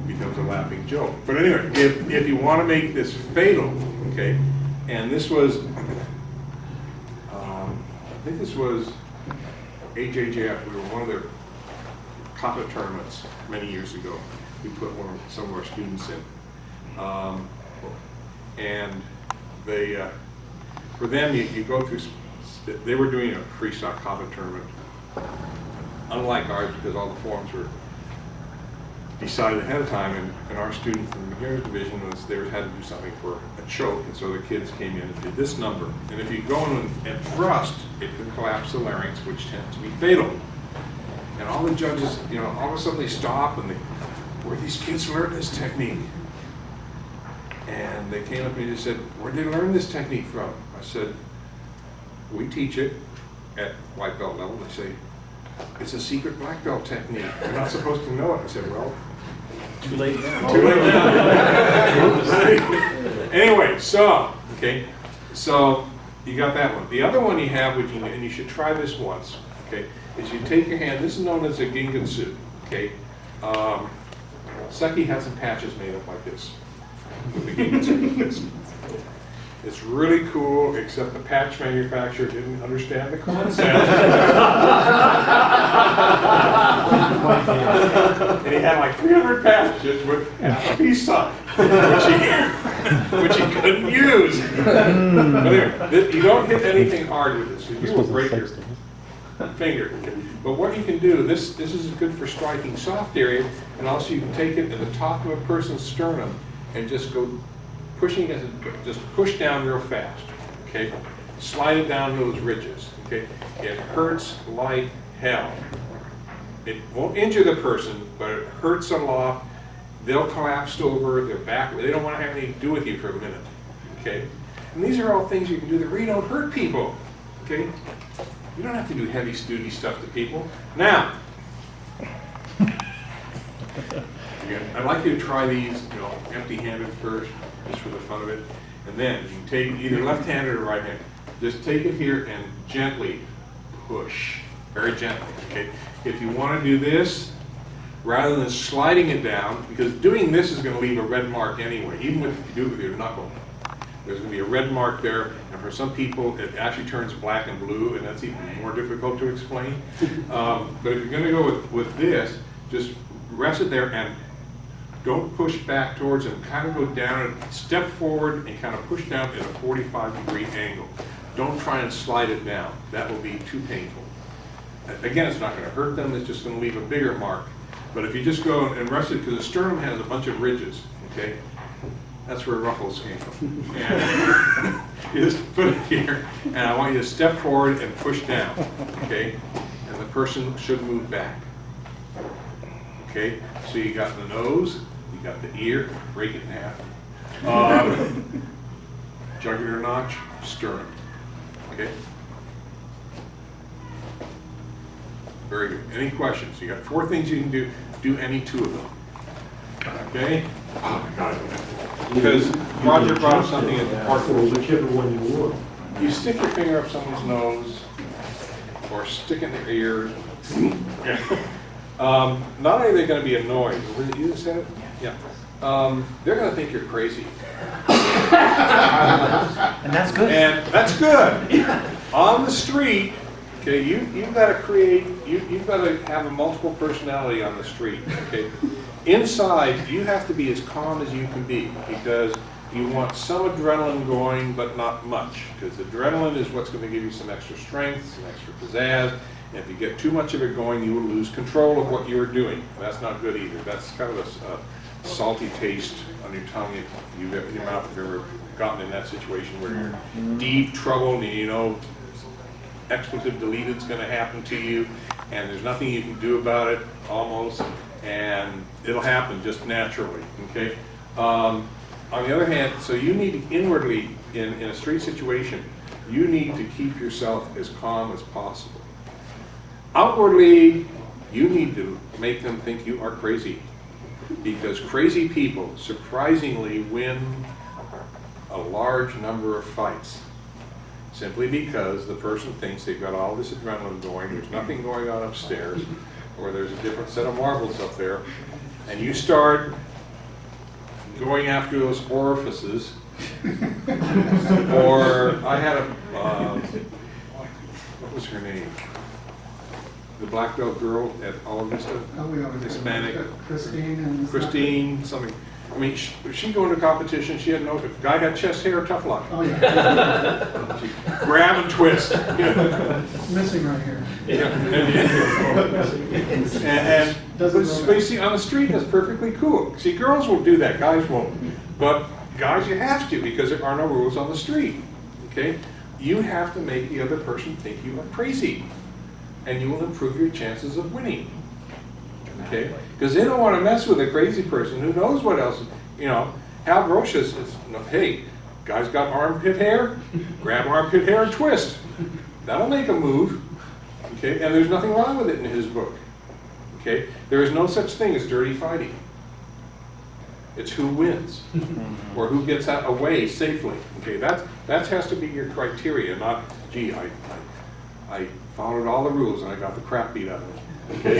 [SPEAKER 1] becomes a laughing joke. But anyway, if you want to make this fatal, okay, and this was, I think this was AJJF. We were one of their kata tournaments many years ago. We put some of our students in, and they, for them, you go through. They were doing a freestyle kata tournament, unlike ours, because all the forms were decided ahead of time, and our student from the beginner's division had to do something for a choke, and so the kids came in and did this number. And if you go in and thrust, it can collapse the larynx, which tends to be fatal. And all the judges, all of a sudden they stop and where'd these kids learn this technique? And they came up to me and said, where'd they learn this technique from? I said, we teach it at white belt level. They say, it's a secret black belt technique. You're not supposed to know it. I said, well,
[SPEAKER 5] Too late now.
[SPEAKER 1] too late now. Anyway, so you got that one. The other one you have, and you should try this once, okay, is you take your hand, this is known as a gingatsu, okay? Seki had some patches made up like this. With the Gengetsu fist. It's really cool, except the patch manufacturer didn't understand the concept. And he had like 300 patches with half a piece on, which he couldn't use. But anyway, you don't hit anything hard with this, because you will break your finger. But what you can do, this is good for striking soft areas, and also you can take it at the top of a person's sternum and just go pushing it, just push down real fast, okay? Slide it down those ridges, okay? It hurts like hell. It won't injure the person, but it hurts a lot. They'll collapse over, they're back, they don't want to have anything to do with you for a minute, okay? And these are all things you can do that really don't hurt people, okay? You don't have to do heavy duty stuff to people. Now, again, I'd like you to try these, empty-handed first, just for the fun of it. And then you can take either left-handed or right-handed. Just take it here and gently push, very gently, okay? If you want to do this, rather than sliding it down, because doing this is going to leave a red mark anyway, even if you do it with your knuckle. There's going to be a red mark there, and for some people it actually turns black and blue, and that's even more difficult to explain. But if you're going to go with this, just rest it there and don't push back towards it. Kind of go down and step forward and kind of push down at a 45-degree angle. Don't try and slide it down. That will be too painful. Again, it's not going to hurt them. It's just going to leave a bigger mark. But if you just go and rest it, because the sternum has a bunch of ridges, okay? That's where ruffles came from. And you just put it here, and I want you to step forward and push down, okay? And the person should move back. Okay, so you got the nose, you got the ear, break it in half. Jugular notch, sternum. Okay? Very good. Any questions? You got 4 things you can do. Do any 2 of them. Okay? Oh my God. Because Roger brought up something in part 4.
[SPEAKER 5] Whichever one you want.
[SPEAKER 1] You stick your finger up someone's nose, or stick in their ear. Not only are they going to be annoyed, you just said it? Yeah. They're going to think you're crazy.
[SPEAKER 4] And that's good.
[SPEAKER 1] And that's good. On the street, okay, you've got to create, you've got to have a multiple personality on the street, okay? Inside, you have to be as calm as you can be, because you want some adrenaline going, but not much, because adrenaline is what's going to give you some extra strength, some extra pizzazz. And if you get too much of it going, you will lose control of what you're doing. That's not good either. That's kind of a salty taste on your tongue if you've in your mouth if you've ever gotten in that situation where you're in deep trouble and you know expletive deleted is going to happen to you, and there's nothing you can do about it almost, and it'll happen just naturally. Okay. On the other hand, so you need to inwardly in a street situation, you need to keep yourself as calm as possible. Outwardly, you need to make them think you are crazy, because crazy people surprisingly win a large number of fights simply because the person thinks they've got all this adrenaline going, there's nothing going on upstairs, or there's a different set of marbles up there, and you start going after those orifices. Or I had a, what was her name? The black belt girl at All Vista, Hispanic, Christine, something. I mean, she'd go into competition, she had no, if the guy had chest hair, tough luck.
[SPEAKER 2] Oh, yeah.
[SPEAKER 1] She'd grab and twist.
[SPEAKER 2] Missing right here.
[SPEAKER 1] But you see, on the street, that's perfectly cool. See, girls will do that, guys won't. But guys, you have to, because there are no rules on the street. Okay? You have to make the other person think you are crazy, and you will improve your chances of winning. Okay? Because they don't want to mess with a crazy person who knows what else. You know, Hal Roche is, hey, guy's got armpit hair, grab armpit hair and twist. That'll make a move. Okay? And there's nothing wrong with it in his book. Okay? There is no such thing as dirty fighting. It's who wins, or who gets out away safely. Okay? That has to be your criteria, not, gee, I followed all the rules and I got the crap beat out of me. Okay?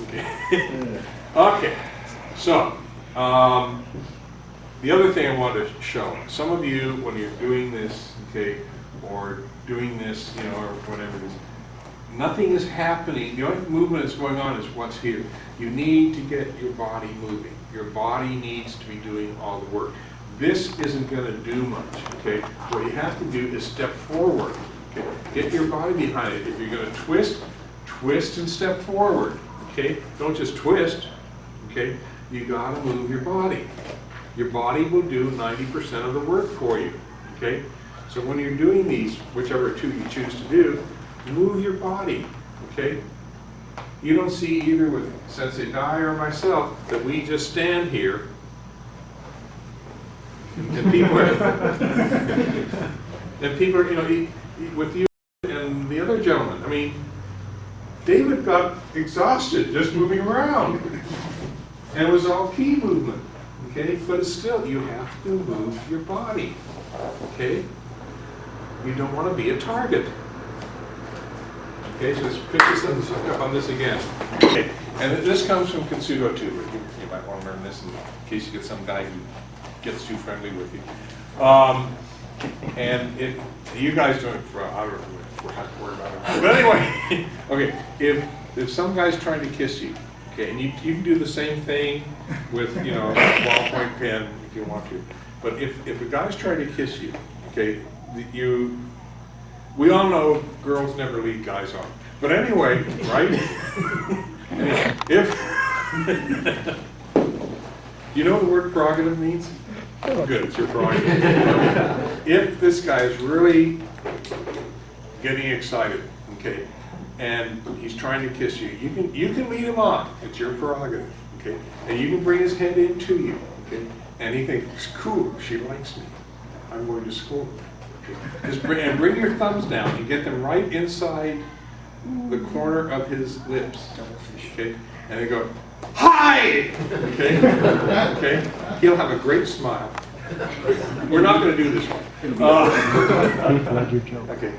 [SPEAKER 1] Okay. Okay, so the other thing I wanted to show, some of you, when you're doing this, okay, or doing this, you know, or whatever it is, nothing is happening. The only movement that's going on is what's here. You need to get your body moving. Your body needs to be doing all the work. This isn't going to do much, okay? What you have to do is step forward, okay? Get your body behind it. If you're going to twist, twist and step forward, okay? Don't just twist, okay? You got to move your body. Your body will do 90% of the work for you, okay? So when you're doing these, whichever two you choose to do, move your body, okay? You don't see either with Sensei Dye or myself that we just stand here and people are, you know, with you and the other gentleman. I mean, David got exhausted just moving around. And it was all key movement, okay? But it's still, you have to move your body, okay? You don't want to be a target. Okay, so let's pick this up on this again. Okay, and this comes from Kitsudo too. You might want to learn this in case you get some guy who gets too friendly with you. And if you guys don't, I don't know if we're not worried about it. But anyway, okay, if some guy's trying to kiss you, okay, and you can do the same thing with, you know, a ballpoint pen if you want to. But if a guy's trying to kiss you, okay, we all know girls never lead guys on. But anyway, right? If you know what the word prerogative means? Good, it's your prerogative. If this guy is really getting excited, okay, and he's trying to kiss you, you can lead him on. It's your prerogative, okay? And you can bring his head into you, okay? And he thinks, cool, she likes me. I'm going to school. Just bring your thumbs down and get them right inside the corner of his lips, okay? And they go, hi! Okay? Okay? He'll have a great smile. We're not going to do this one. Okay.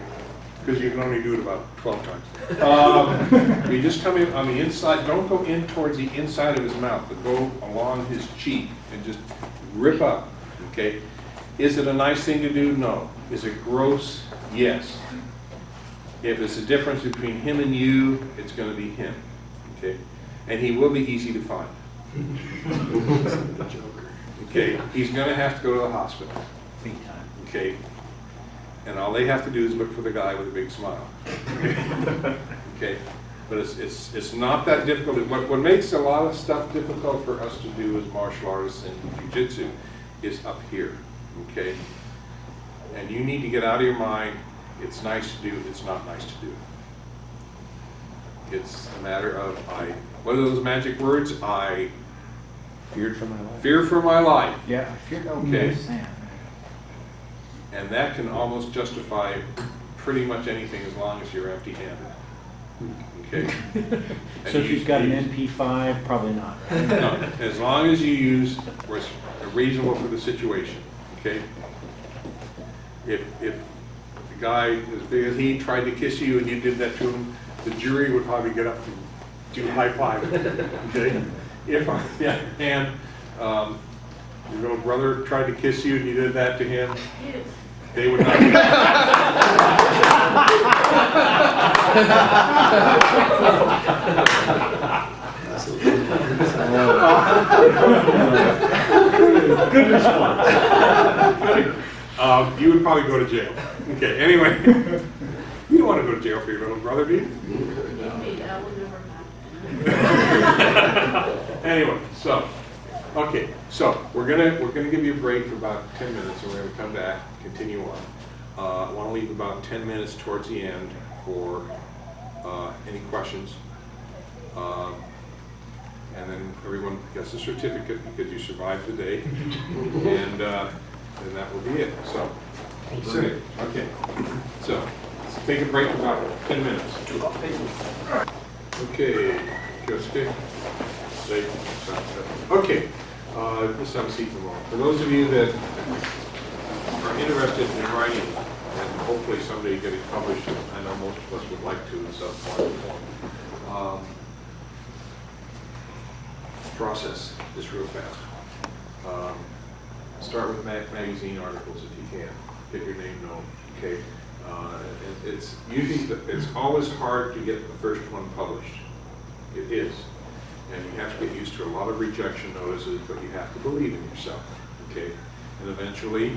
[SPEAKER 1] Because you can only do it about 12 times. You just come in on the inside. Don't go in towards the inside of his mouth, but go along his cheek and just rip up, okay? Is it a nice thing to do? No. Is it gross? Yes. If it's a difference between him and you, it's going to be him, okay? And he will be easy to find. Okay, he's going to have to go to the hospital. Okay, and all they have to do is look for the guy with a big smile. Okay, but it's not that difficult. What makes a lot of stuff difficult for us to do as martial artists and Jiu-Jitsu is up here. Okay, and you need to get out of your mind. It's nice to do. It's not nice to do. It's a matter of what are those magic words? I
[SPEAKER 4] Feared for my life.
[SPEAKER 1] fear for my life.
[SPEAKER 4] Yeah, I feared.
[SPEAKER 1] Okay. And that can almost justify pretty much anything as long as you're empty-handed. Okay.
[SPEAKER 4] So if you've got an MP5, probably not. Right?
[SPEAKER 1] No, as long as you use what's reasonable for the situation. Okay. If the guy as big as he tried to kiss you and you did that to him, the jury would probably get up and do high five. Okay. If on the other hand, your little brother tried to kiss you and you did that to him, they would not.
[SPEAKER 5] Good response.
[SPEAKER 1] You would probably go to jail. Okay, anyway. You don't want to go to jail for your little brother, do you?
[SPEAKER 6] That would never happen.
[SPEAKER 1] Anyway, so, okay, so we're gonna give you a break for about 10 minutes, and we're gonna come back, continue on. I want to leave about 10 minutes towards the end for any questions, and then everyone gets a certificate because you survived the day, and that will be it. So, okay, so let's take a break for about 10 minutes. Okay, Kyosuke. Okay, just have a seat for a moment. For those of you that are interested in writing and hopefully someday getting published, I know most of us would like to in some form or form. process this real fast. Start with magazine articles if you can. Get your name known, okay? And it's always hard to get the first one published. It is. And you have to get used to a lot of rejection notices, but you have to believe in yourself, okay? And eventually,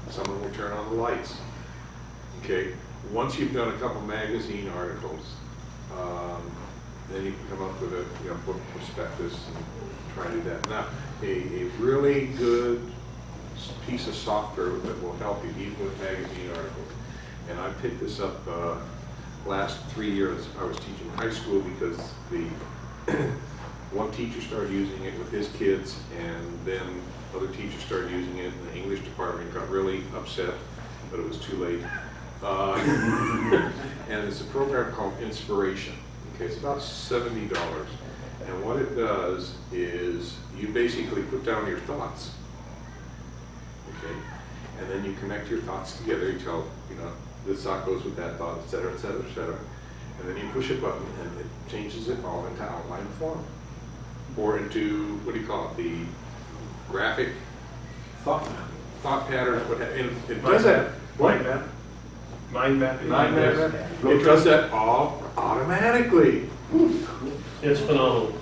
[SPEAKER 1] someone will turn on the lights, okay? Once you've done a couple magazine articles, then you can come up with a book prospectus and try to do that. Now, a really good piece of software that will help you even with magazine articles. And I picked this up last 3 years. I was teaching high school because the one teacher started using it with his kids, and then other teachers started using it, and the English department got really upset, but it was too late. And it's a program called Inspiration. Okay, it's about $70. And what it does is you basically put down your thoughts. Okay, and then you connect your thoughts together. You tell, this thought goes with that thought, et cetera, et cetera, et cetera. And then you push a button and it changes it all into outline form. Or into, what do you call it, the graphic thought pattern. And it does that.
[SPEAKER 5] Mind map? Mind map?
[SPEAKER 1] Mind map. It does that all automatically.
[SPEAKER 5] It's phenomenal.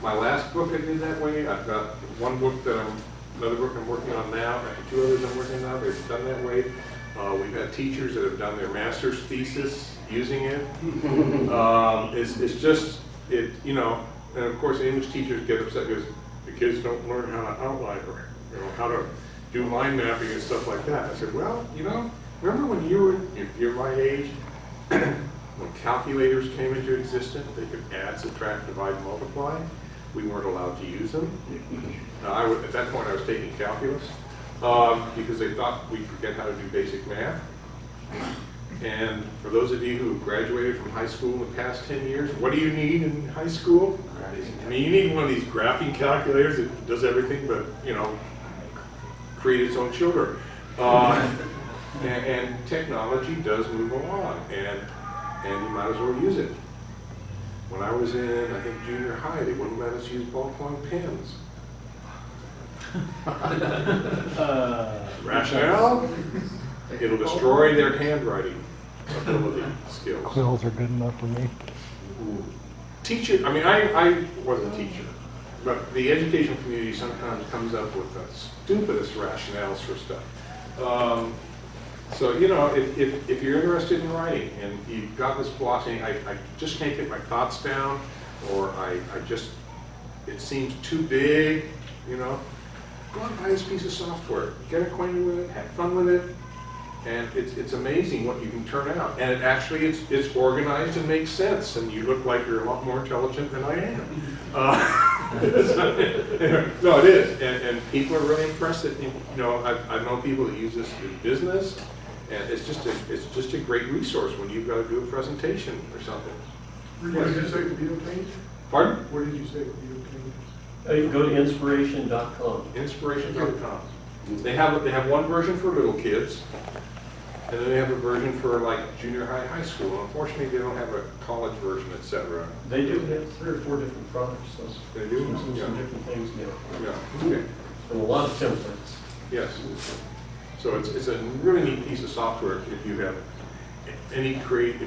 [SPEAKER 1] My last book I did that way. I've got one book another book I'm working on now, and 2 others I'm working on now. They're done that way. We've had teachers that have done their master's thesis using it. It's just, and of course English teachers get upset because the kids don't learn how to outline or how to do mind mapping and stuff like that. I said, well, remember when if you're my age, when calculators came into existence, they could add, subtract, divide, multiply. We weren't allowed to use them. At that point I was taking calculus because they thought we'd forget how to do basic math. And for those of you who graduated from high school in the past 10 years, what do you need in high school? I mean, you need one of these graphing calculators that does everything but, create its own children. And technology does move along, and you might as well use it. When I was in, I think, junior high, they wouldn't let us use ballpoint pens. Rationale? It'll destroy their handwriting ability skills.
[SPEAKER 8] Quills are good enough for me.
[SPEAKER 1] Teacher, I wasn't a teacher, but the education community sometimes comes up with the stupidest rationales for stuff. So, if you're interested in writing and you've got this blossoming, I just can't get my thoughts down, or it seems too big, go out and buy this piece of software, get acquainted with it, have fun with it, and it's amazing what you can turn out. And it's organized and makes sense, and you look like you're a lot more intelligent than I am. No, it is, and people are really impressed that, I've known people that use this in business, and it's just a great resource when you've got to do a presentation or something.
[SPEAKER 2] Where did you say the video page?
[SPEAKER 1] Pardon?
[SPEAKER 2] Where did you say the video page?
[SPEAKER 5] You can go to inspiration.com.
[SPEAKER 1] Inspiration.com. They have one version for little kids, and then they have a version for like junior high school. Unfortunately, they don't have a college version, etc.
[SPEAKER 5] They do have 3 or 4 different products, so
[SPEAKER 1] They do?
[SPEAKER 5] some
[SPEAKER 1] Yeah.
[SPEAKER 5] different things now.
[SPEAKER 1] Yeah. Okay.
[SPEAKER 5] And a lot of templates.
[SPEAKER 1] Yes. So it's a really neat piece of software if you have any creative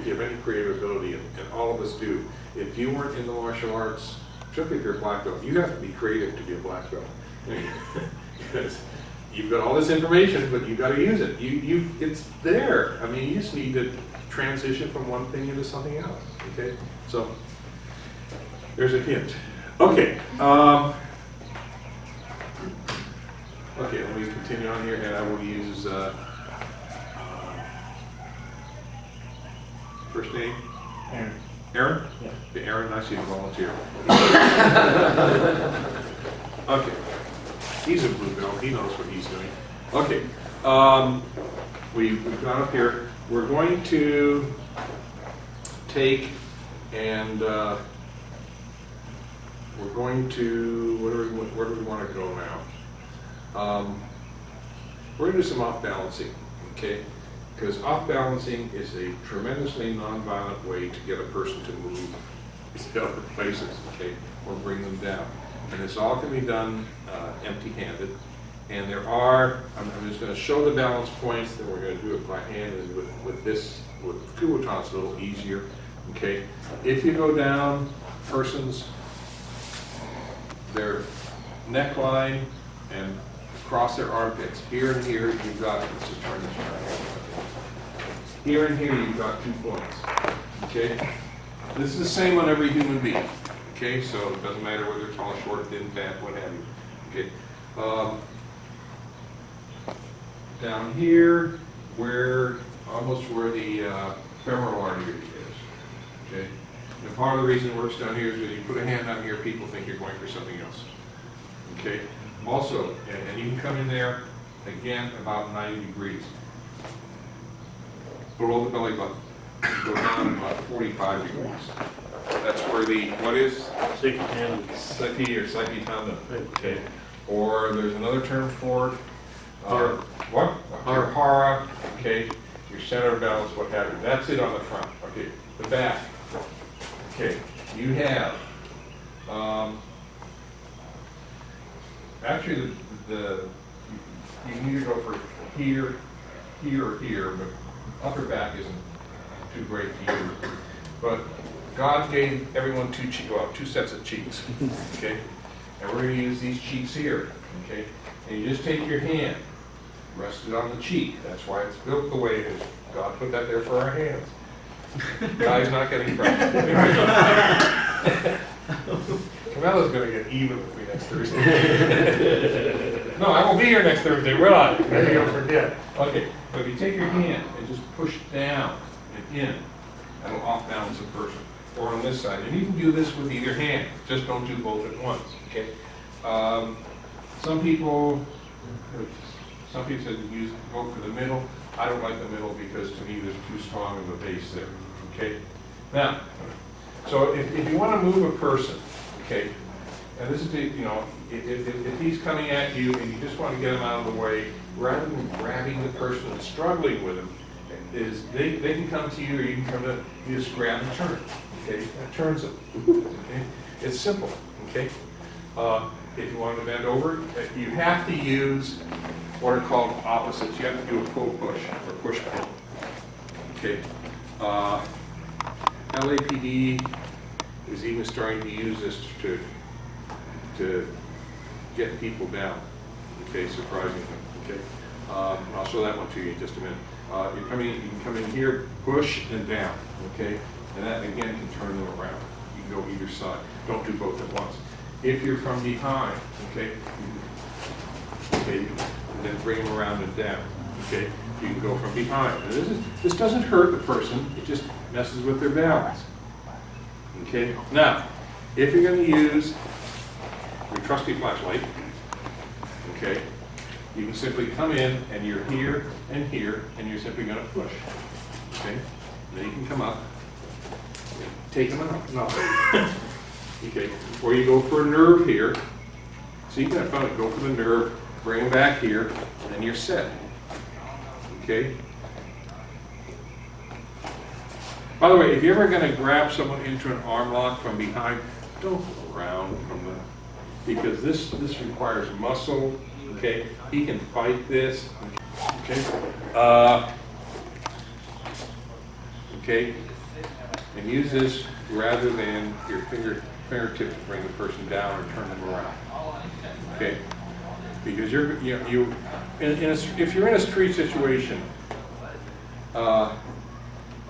[SPEAKER 1] ability, and all of us do. If you weren't in the martial arts, particularly if you're a black belt, you have to be creative to be a black belt. Because you've got all this information, but you've got to use it. It's there. You just need to transition from one thing into something else. Okay. So there's a hint. Okay. Okay, let me continue on here, and I will use first name?
[SPEAKER 4] Aaron.
[SPEAKER 1] Aaron?
[SPEAKER 4] Yeah.
[SPEAKER 1] Okay, Aaron, I see you volunteer. Okay, he's a blue belt, he knows what he's doing. Okay, we've gone up here. We're going to take and we're going to, where do we want to go now? We're going to do some off-balancing, okay? Because off-balancing is a tremendously non-violent way to get a person to move to other places, okay, or bring them down. And this all can be done empty-handed. And there are, I'm just going to show the balance points, then we're going to do it by hand. And with Kubotan, it's a little easier, okay. If you go down persons, their neckline and across their armpits, here and here, you've got, let's just turn this around. Here and here, you've got 2 points, okay. This is the same on every human being, okay, so it doesn't matter whether tall, short, thin, fat, what have you, okay. Down here, almost where the femoral artery is, okay? And part of the reason it works down here is when you put a hand down here, people think you're going for something else, okay? Also, and you can come in there, again, about 90 degrees. Below the belly button, go down about 45 degrees. That's where the, what is? Seki or Seki Tanda, okay? Or there's another term for it. What? Your hara, okay, your center of balance, what have you. That's it on the front, okay. The back, okay. You have, actually you need to go for here, here, or here, but upper back isn't too great to use. But God gave everyone two sets of cheeks, okay. And we're going to use these cheeks here, okay. And you just take your hand, rest it on the cheek. That's why it's built the way it is. God put that there for our hands. Guy's not getting pregnant. Camilla's going to get even with me next Thursday. No, I won't be here next Thursday, will I? Maybe you'll forget. Okay, but if you take your hand and just push down and in, that'll off balance the person. Or on this side. And you can do this with either hand. Just don't do both at once, okay? Some people said go for the middle. I don't like the middle because to me there's too strong of a base there, okay? Now, so if you want to move a person, okay, and this is, if he's coming at you and you just want to get him out of the way, rather than grabbing the person and struggling with him, is they can come to you or you can come to, you just grab and turn, okay? That turns them, okay? It's simple, okay? If you want to bend over, you have to use what are called opposites. You have to do a pull-push or push-pull. Okay. LAPD is even starting to use this to get people down. Okay, surprisingly. Okay. I'll show that one to you in just a minute. You can come in here, push and down. Okay, and that again can turn them around. You can go either side. Don't do both at once. If you're from behind, okay, and then bring them around and down, okay? You can go from behind. And this doesn't hurt the person, it just messes with their balance, okay? Now, if you're going to use your trusty flashlight, okay, you can simply come in and you're here, and you're simply going to push, okay? And then you can come up, take them out. No. Okay, or you go for a nerve here. So you can have fun, go for the nerve, bring them back here, and then you're set. Okay? By the way, if you're ever going to grab someone into an arm lock from behind, don't go around from the, because this requires muscle. Okay? He can fight this. Okay? Okay? And use this rather than your fingertips to bring the person down or turn them around. Okay, because if you're in a street situation, and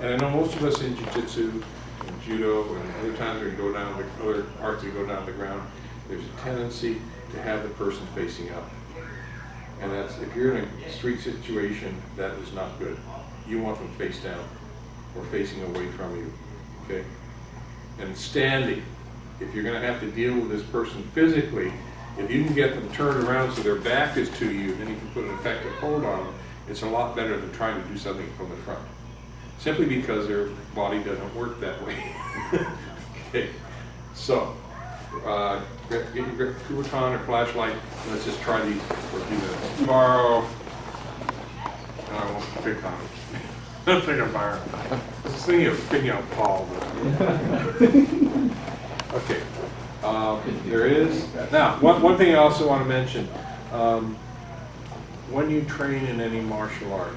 [SPEAKER 1] I know most of us in Jiu-Jitsu and Judo and other times we go down other arts that go down the ground, there's a tendency to have the person facing up, and that's if you're in a street situation, that is not good. You want them face down or facing away from you. Okay, and standing. If you're going to have to deal with this person physically, if you can get them turned around so their back is to you, then you can put an effective hold on them, it's a lot better than trying to do something from the front. Simply because their body doesn't work that way. Okay, so get your Kubotan or flashlight, and let's just try these for a few minutes. Tomorrow, I won't pick on it. I don't think I'm firing. This thing is picking out Paul. Okay. There is, now, one thing I also want to mention, when you train in any martial art,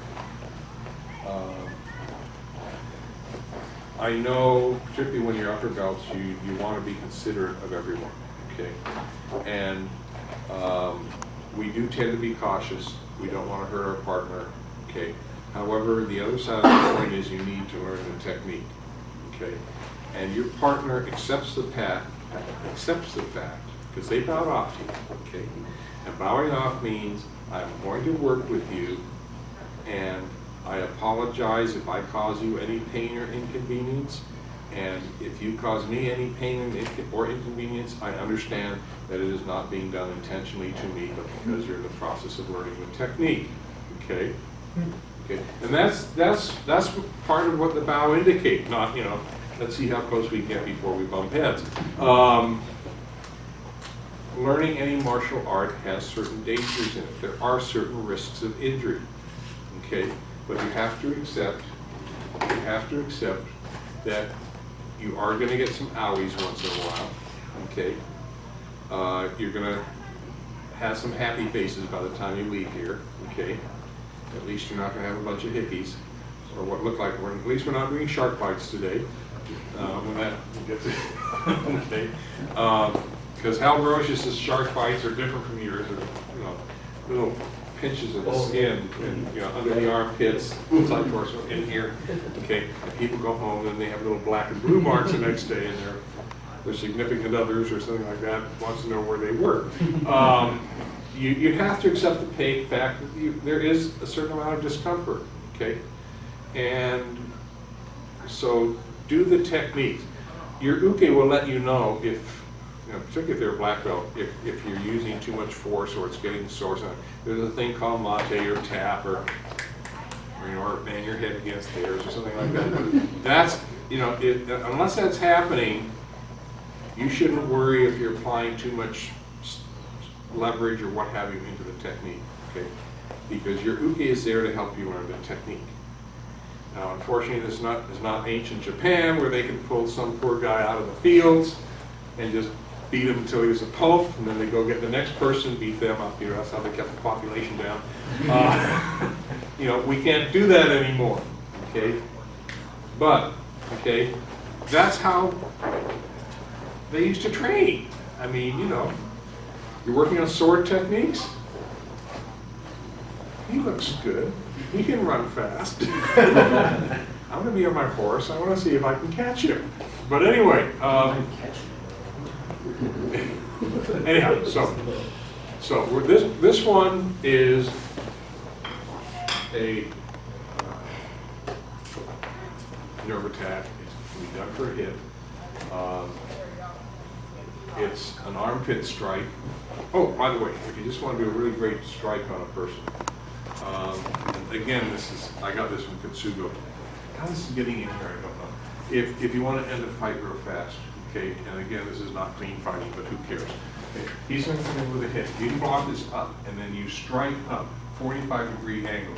[SPEAKER 1] I know, particularly when you're upper belts, you want to be considerate of everyone, okay? And we do tend to be cautious. We don't want to hurt our partner, okay? However, the other side of the coin is you need to learn the technique, okay? And your partner accepts the fact, because they bowed off to you, okay? And bowing off means I'm going to work with you, and I apologize if I cause you any pain or inconvenience, and if you cause me any pain or inconvenience, I understand that it is not being done intentionally to me, but because you're in the process of learning the technique, okay? Okay, and that's part of what the bow indicates, not, you know, let's see how close we get before we bump heads. Learning any martial art has certain dangers in it. There are certain risks of injury, okay? But you have to accept that you are going to get some owies once in a while, okay? You're going to have some happy faces by the time you leave here, okay? At least you're not going to have a bunch of hickeys, or what look like at least we're not doing shark bites today. When that gets okay. Because Hal Grotius' shark bites are different from yours. They're, you know, little pinches of the skin, and, you know, under the armpits, like torso, in here. Okay, and people go home and they have little black and blue marks the next day, and their significant others or something like that wants to know where they were. You have to accept the fact that there is a certain amount of discomfort. Okay, and so do the techniques. Your uke will let you know if, you know, particularly if they're a black belt, if you're using too much force or it's getting sore. There's a thing called mate or tap, or you know, or bang your head against theirs or something like that. That's, you know, unless that's happening, you shouldn't worry if you're applying too much leverage or what have you into the technique. Okay, because your uke is there to help you learn the technique. Now, unfortunately, this is not ancient Japan where they can pull some poor guy out of the fields and just beat him until he's a pulp, and then they go get the next person, beat them up. You know, that's how they kept the population down. You know, we can't do that anymore. Okay, but okay, that's how they used to train. I mean, you know, you're working on sword techniques. He looks good. He can run fast. I'm going to be on my horse. I want to see if I can catch him. But anyway, anyhow, so this one is a nerve attack. It can be done for a hit. It's an armpit strike. Oh, by the way, if you just want to do a really great strike on a person, and again, I got this from Katsugo. How this is getting in here, I don't know. If you want to end a fight real fast, okay, and again, this is not clean fighting, but who cares? Okay, he's going to come in with a hit. You block this up, and then you strike up, 45-degree angle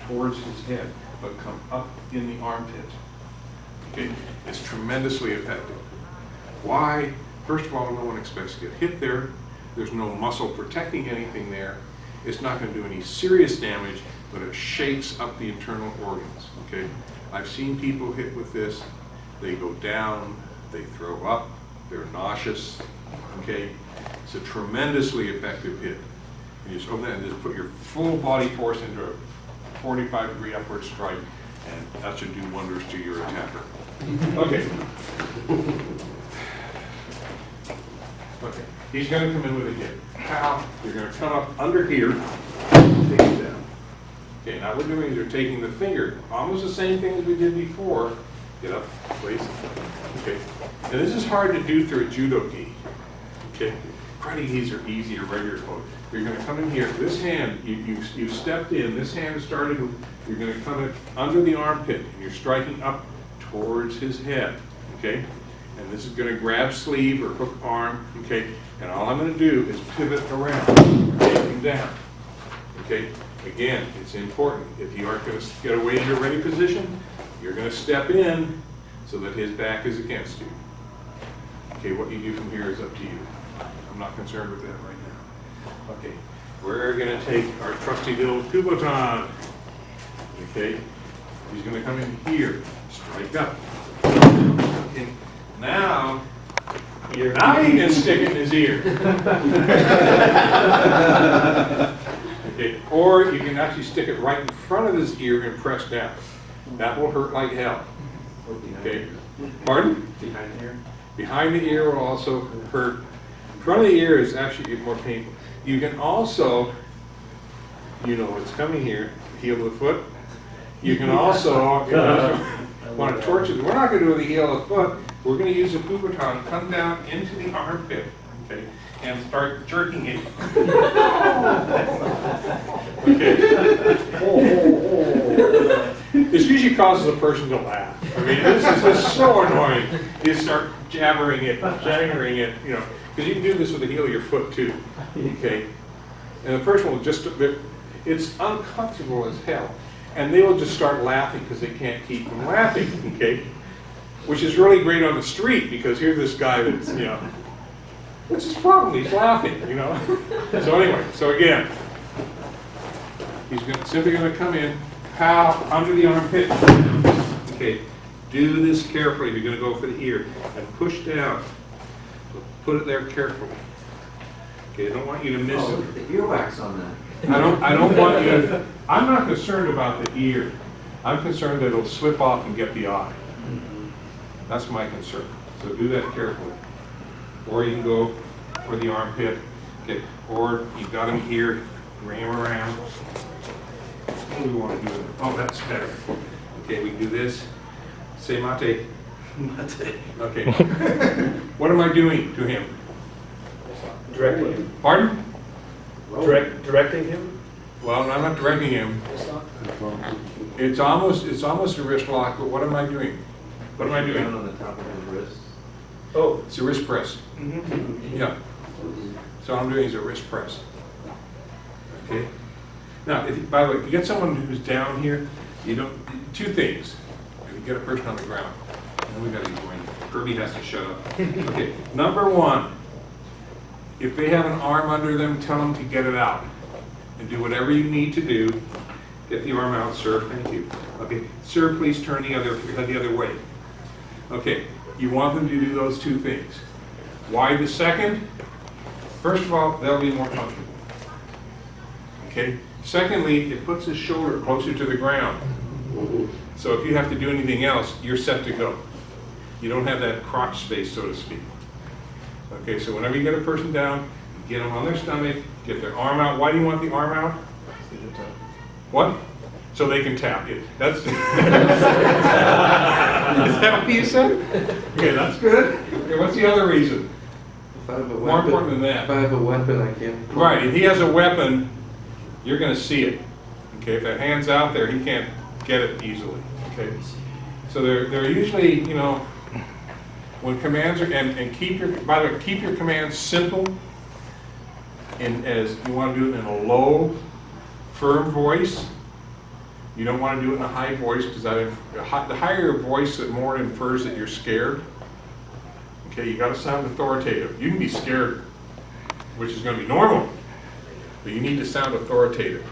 [SPEAKER 1] towards his head, but come up in the armpit. Okay, it's tremendously effective. Why? First of all, no one expects to get hit there. There's no muscle protecting anything there. It's not going to do any serious damage, but it shakes up the internal organs, okay? I've seen people hit with this. They go down, they throw up, they're nauseous, okay? It's a tremendously effective hit. And you just open that and just put your full body force into a 45-degree upward strike, and that should do wonders to your attacker. Okay. Okay, he's going to come in with a hit. How? You're going to come up under here, take it down. Okay, now what we're doing is you're taking the finger, almost the same thing as we did before. Get up, please. Okay, and this is hard to do through a judo gi. Okay, karate gis are easy or regular code. You're going to come in here. This hand, you stepped in. This hand started. You're going to come in under the armpit, and you're striking up towards his head. Okay. And this is going to grab sleeve or hook arm, okay? And all I'm going to do is pivot around, take him down, okay? Again, it's important. If you aren't going to get away in your ready position, you're going to step in so that his back is against you. Okay, what you do from here is up to you. I'm not concerned with that right now. Okay, we're gonna take our trusty little Kubotan. Okay, he's gonna come in here, strike up. Okay, now he can stick it in his ear. Okay, or you can actually stick it right in front of his ear and press down. That will hurt like hell. Okay, pardon?
[SPEAKER 3] Behind here.
[SPEAKER 1] Behind the ear will also hurt. In front of the ear is actually more painful. You can also, you know what's coming here, heel of the foot. You can also, if you want to torture them, we're not going to do the heel of the foot. We're going to use a Kubotan, come down into the armpit, okay, and start jerking it. Okay. This usually causes a person to laugh. I mean, this is just so annoying. You start jabbering it, you know, because you can do this with the heel of your foot too, okay? And the person will just, it's uncomfortable as hell. And they will just start laughing because they can't keep from laughing, okay? Which is really great on the street because here's this guy that's, you know, what's his problem? He's laughing, you know? So anyway, so again, he's simply going to come in, pow, under the armpit. Okay, do this carefully. You're going to go for the ear and push down. So put it there carefully. Okay, I don't want you to miss it.
[SPEAKER 3] The earwax on that.
[SPEAKER 1] I don't want you to, I'm not concerned about the ear. I'm concerned that it'll slip off and get the eye. That's my concern. So do that carefully. Or you can go for the armpit. Okay. Or you've got him here, bring him around. What do we want to do? Oh, that's better. Okay, we can do this. Say mate. Mate. Okay. What am I doing to him?
[SPEAKER 5] Directing him?
[SPEAKER 1] Pardon?
[SPEAKER 5] Directing him?
[SPEAKER 1] Well, I'm not directing him. It's almost a wrist lock, but what am I doing? What am I doing?
[SPEAKER 3] Down on the top of his wrist.
[SPEAKER 5] Oh.
[SPEAKER 1] It's a wrist press. Yeah. So what I'm doing is a wrist press. Okay. Now, by the way, if you get someone who's down here, you don't. Two things. If you get a person on the ground, then we got to be going. Kirby has to shut up. Okay. Number one, if they have an arm under them, tell them to get it out and do whatever you need to do. Get the arm out, sir. Thank you. Okay, sir, please turn the other way. Okay, you want them to do those two things. Why the second? First of all, they'll be more comfortable. Okay. Secondly, it puts his shoulder closer to the ground. So if you have to do anything else, you're set to go. You don't have that crotch space, so to speak. Okay, so whenever you get a person down, get them on their stomach, get their arm out. Why do you want the arm out? What? So they can tap you. That's. Is that what you said? Okay, that's good. Okay, what's the other reason?
[SPEAKER 3] If I have a weapon,
[SPEAKER 1] More important than that.
[SPEAKER 3] If I have a weapon, I can't.
[SPEAKER 1] Right, if he has a weapon, you're going to see it. Okay, if that hand's out there, he can't get it easily. Okay, so they're usually, you know, when commands are and keep your, by the way, keep your commands simple. And as you want to do it in a low, firm voice. You don't want to do it in a high voice because the higher your voice, the more it infers that you're scared. Okay, you got to sound authoritative. You can be scared, which is going to be normal, but you need to sound authoritative.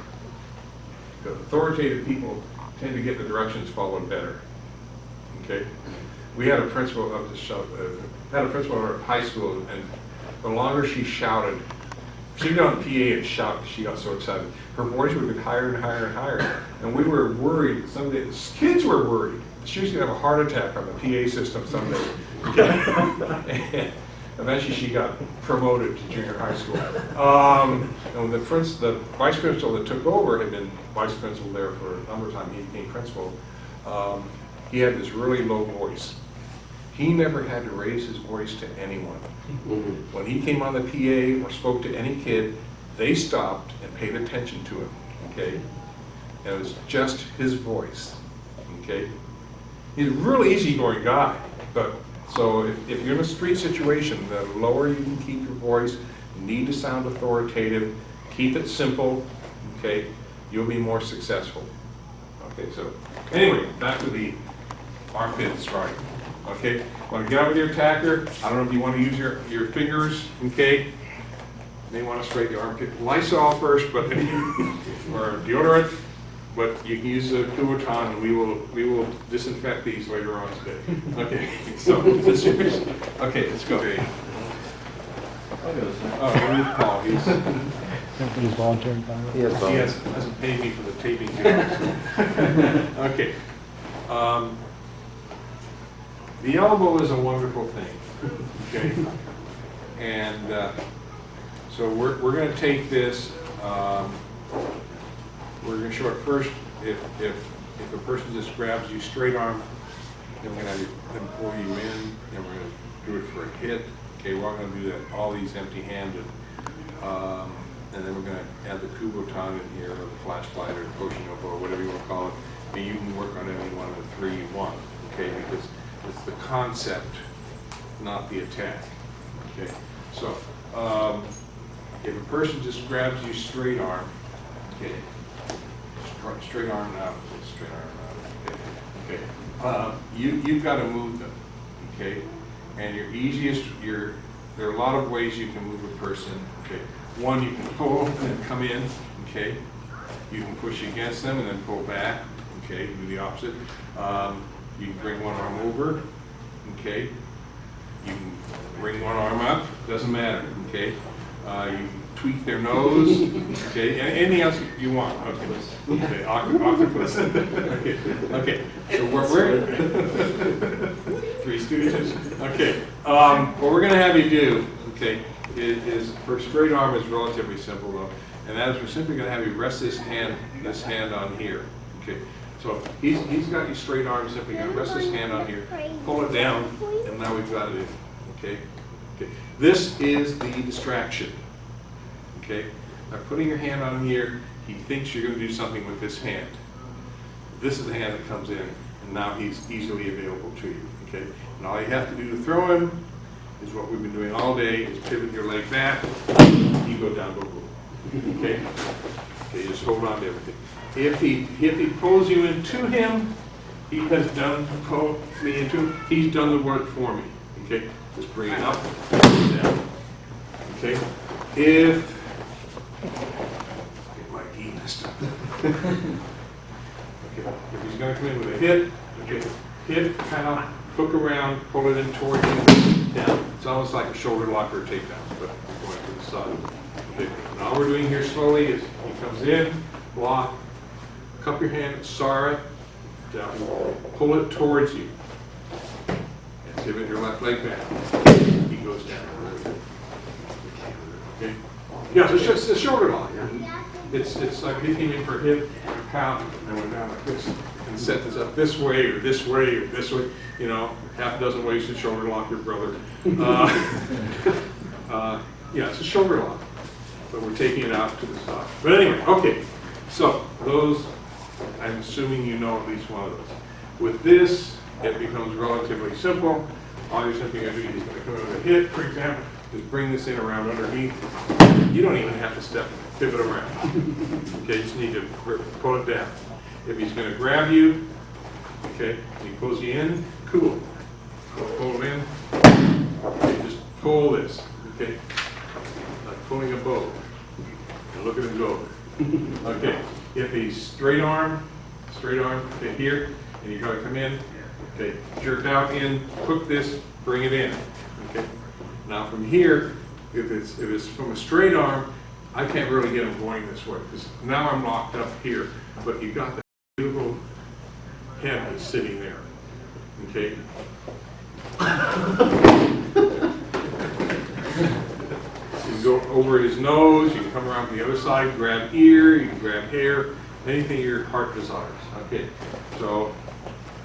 [SPEAKER 1] Because authoritative people tend to get the directions followed better. Okay, we had a principal of the had a principal at our high school, and the longer she shouted, she'd get on the PA and shout because she got so excited. Her voice would get higher and higher and higher. And we were worried, someday, the kids were worried. She was going to have a heart attack on the PA system someday. And eventually she got promoted to junior high school. And the vice principal that took over had been vice principal there for a number of times. He became principal. He had this really low voice. He never had to raise his voice to anyone. When he came on the PA or spoke to any kid, they stopped and paid attention to him, okay? And it was just his voice, okay? He's a really easygoing guy, but so if you're in a street situation, the lower you can keep your voice, you need to sound authoritative, keep it simple, okay? You'll be more successful. Okay, so anyway, back to the armpit strike. Okay, want to get out with your attacker. I don't know if you want to use your fingers, okay? May want to spray the armpit Lysol first, but or deodorant, but you can use a Kubotan, and we will disinfect these later on today. Okay, so this is okay. Let's go. Oh, what do you call?
[SPEAKER 4] Everybody's volunteering.
[SPEAKER 7] He has
[SPEAKER 1] He
[SPEAKER 7] bones.
[SPEAKER 1] hasn't paid me for the taping jobs. Okay. The elbow is a wonderful thing. Okay. And so we're going to take this. We're going to show it first. If a person just grabs you straight arm, then we're going to then pull you in. Then we're going to do it for a hit. Okay, we're not going to do that. All these empty-handed. And then we're going to add the Kubotan in here, or the flashlight, or the Koshi-No-Bo, whatever you want to call it. And you can work on any one of the three you want, okay? Because it's the concept, not the attack, okay? So, if a person just grabs you straight arm, okay? Straight arm out, straight arm out, okay? You've got to move them, okay? And there are a lot of ways you can move a person, okay? One, you can pull and then come in, okay? You can push against them and then pull back, okay? Do the opposite. You can bring one arm over, okay? You can bring one arm up, doesn't matter, okay? You can tweak their nose, okay? Anything else you want, okay? Octopus, okay. So we're Three Stooges, okay. What we're gonna have you do, okay, is for straight arm is relatively simple though, and that is we're simply going to have you rest this hand on here. Okay, so he's got you straight arm. Simply going to rest this hand on here, pull it down, and now we've got it in. Okay, okay. This is the distraction. Okay, by putting your hand on here, he thinks you're going to do something with this hand. This is the hand that comes in, and now he's easily available to you. Okay, and all you have to do to throw him is what we've been doing all day, is pivot your leg back, you go down, go boom. Okay? Okay, just hold on to everything. If he pulls you into him, he has done pull me into him, he's done the work for me. Okay? Just bring it up, down. Okay? If get my E messed up. Okay, if he's gonna come in with a hit, okay, hit, kind of hook around, pull it in towards you, down. It's almost like a shoulder lock or a takedown, but going to the side. Okay. And all we're doing here slowly is he comes in, block, cup your hand, Sara, down, pull it towards you, and pivot your left leg back. He goes down. Okay. Yeah, so it's just a shoulder lock. It's like he came in for a hit, pound, and went down like this, and set this up this way or this way or this way. You know, half a dozen ways to shoulder lock your brother. Yeah, it's a shoulder lock, but we're taking it out to the side. But anyway, okay. So those, I'm assuming you know at least one of those. With this, it becomes relatively simple. All you're simply going to do is going to come with a hit, for example, is bring this in around underneath. You don't even have to pivot around. Okay, you just need to pull it down. If he's going to grab you, okay, he pulls you in, cool. Pull it in. Okay, just pull this, okay, like pulling a bow. And look at him go. Okay, if he's straight arm, okay, here, and you're going to come in, okay, jerk out in, hook this, bring it in. Okay, now from here, if it's from a straight arm, I can't really get him going this way because now I'm locked up here, but you've got that beautiful head that's sitting there. Okay. You can go over his nose, you can come around to the other side, grab ear, you can grab hair, anything your heart desires. Okay, so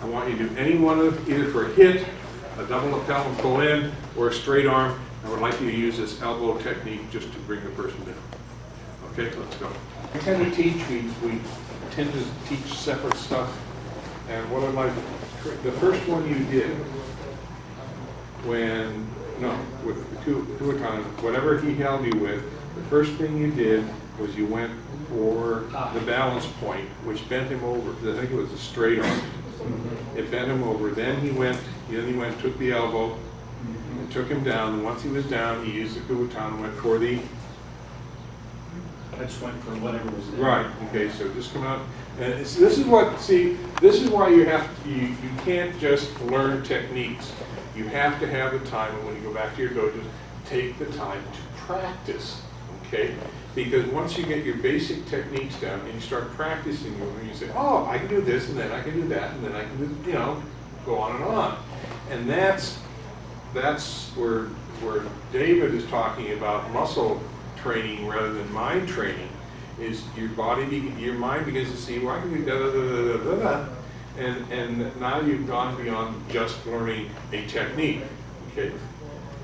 [SPEAKER 1] I want you to do any one of, either for a hit, a double lapel and pull in, or a straight arm. I would like you to use this elbow technique just to bring the person down. Okay, let's go. Every time we teach, we tend to teach separate stuff. And what I'd like, the first one you did, with the Shuyokan, whatever he held you with, the first thing you did was you went for the balance point, which bent him over. I think it was a straight arm. It bent him over. Then he went, took the elbow, and took him down. And once he was down, he used the kubutan and went for the
[SPEAKER 4] I just went for whatever was there.
[SPEAKER 1] right. Okay, so just come out. And this is what, see, this is why you can't just learn techniques. You have to have the time, and when you go back to your dojos, take the time to practice, okay? Because once you get your basic techniques down and you start practicing them, and you say, oh, I can do this, and then I can do that, and then I can do, go on and on. And that's where David is talking about muscle training rather than mind training. Is your mind begins to see, well, I can do da da da da da da, and now you've gone beyond just learning a technique, okay?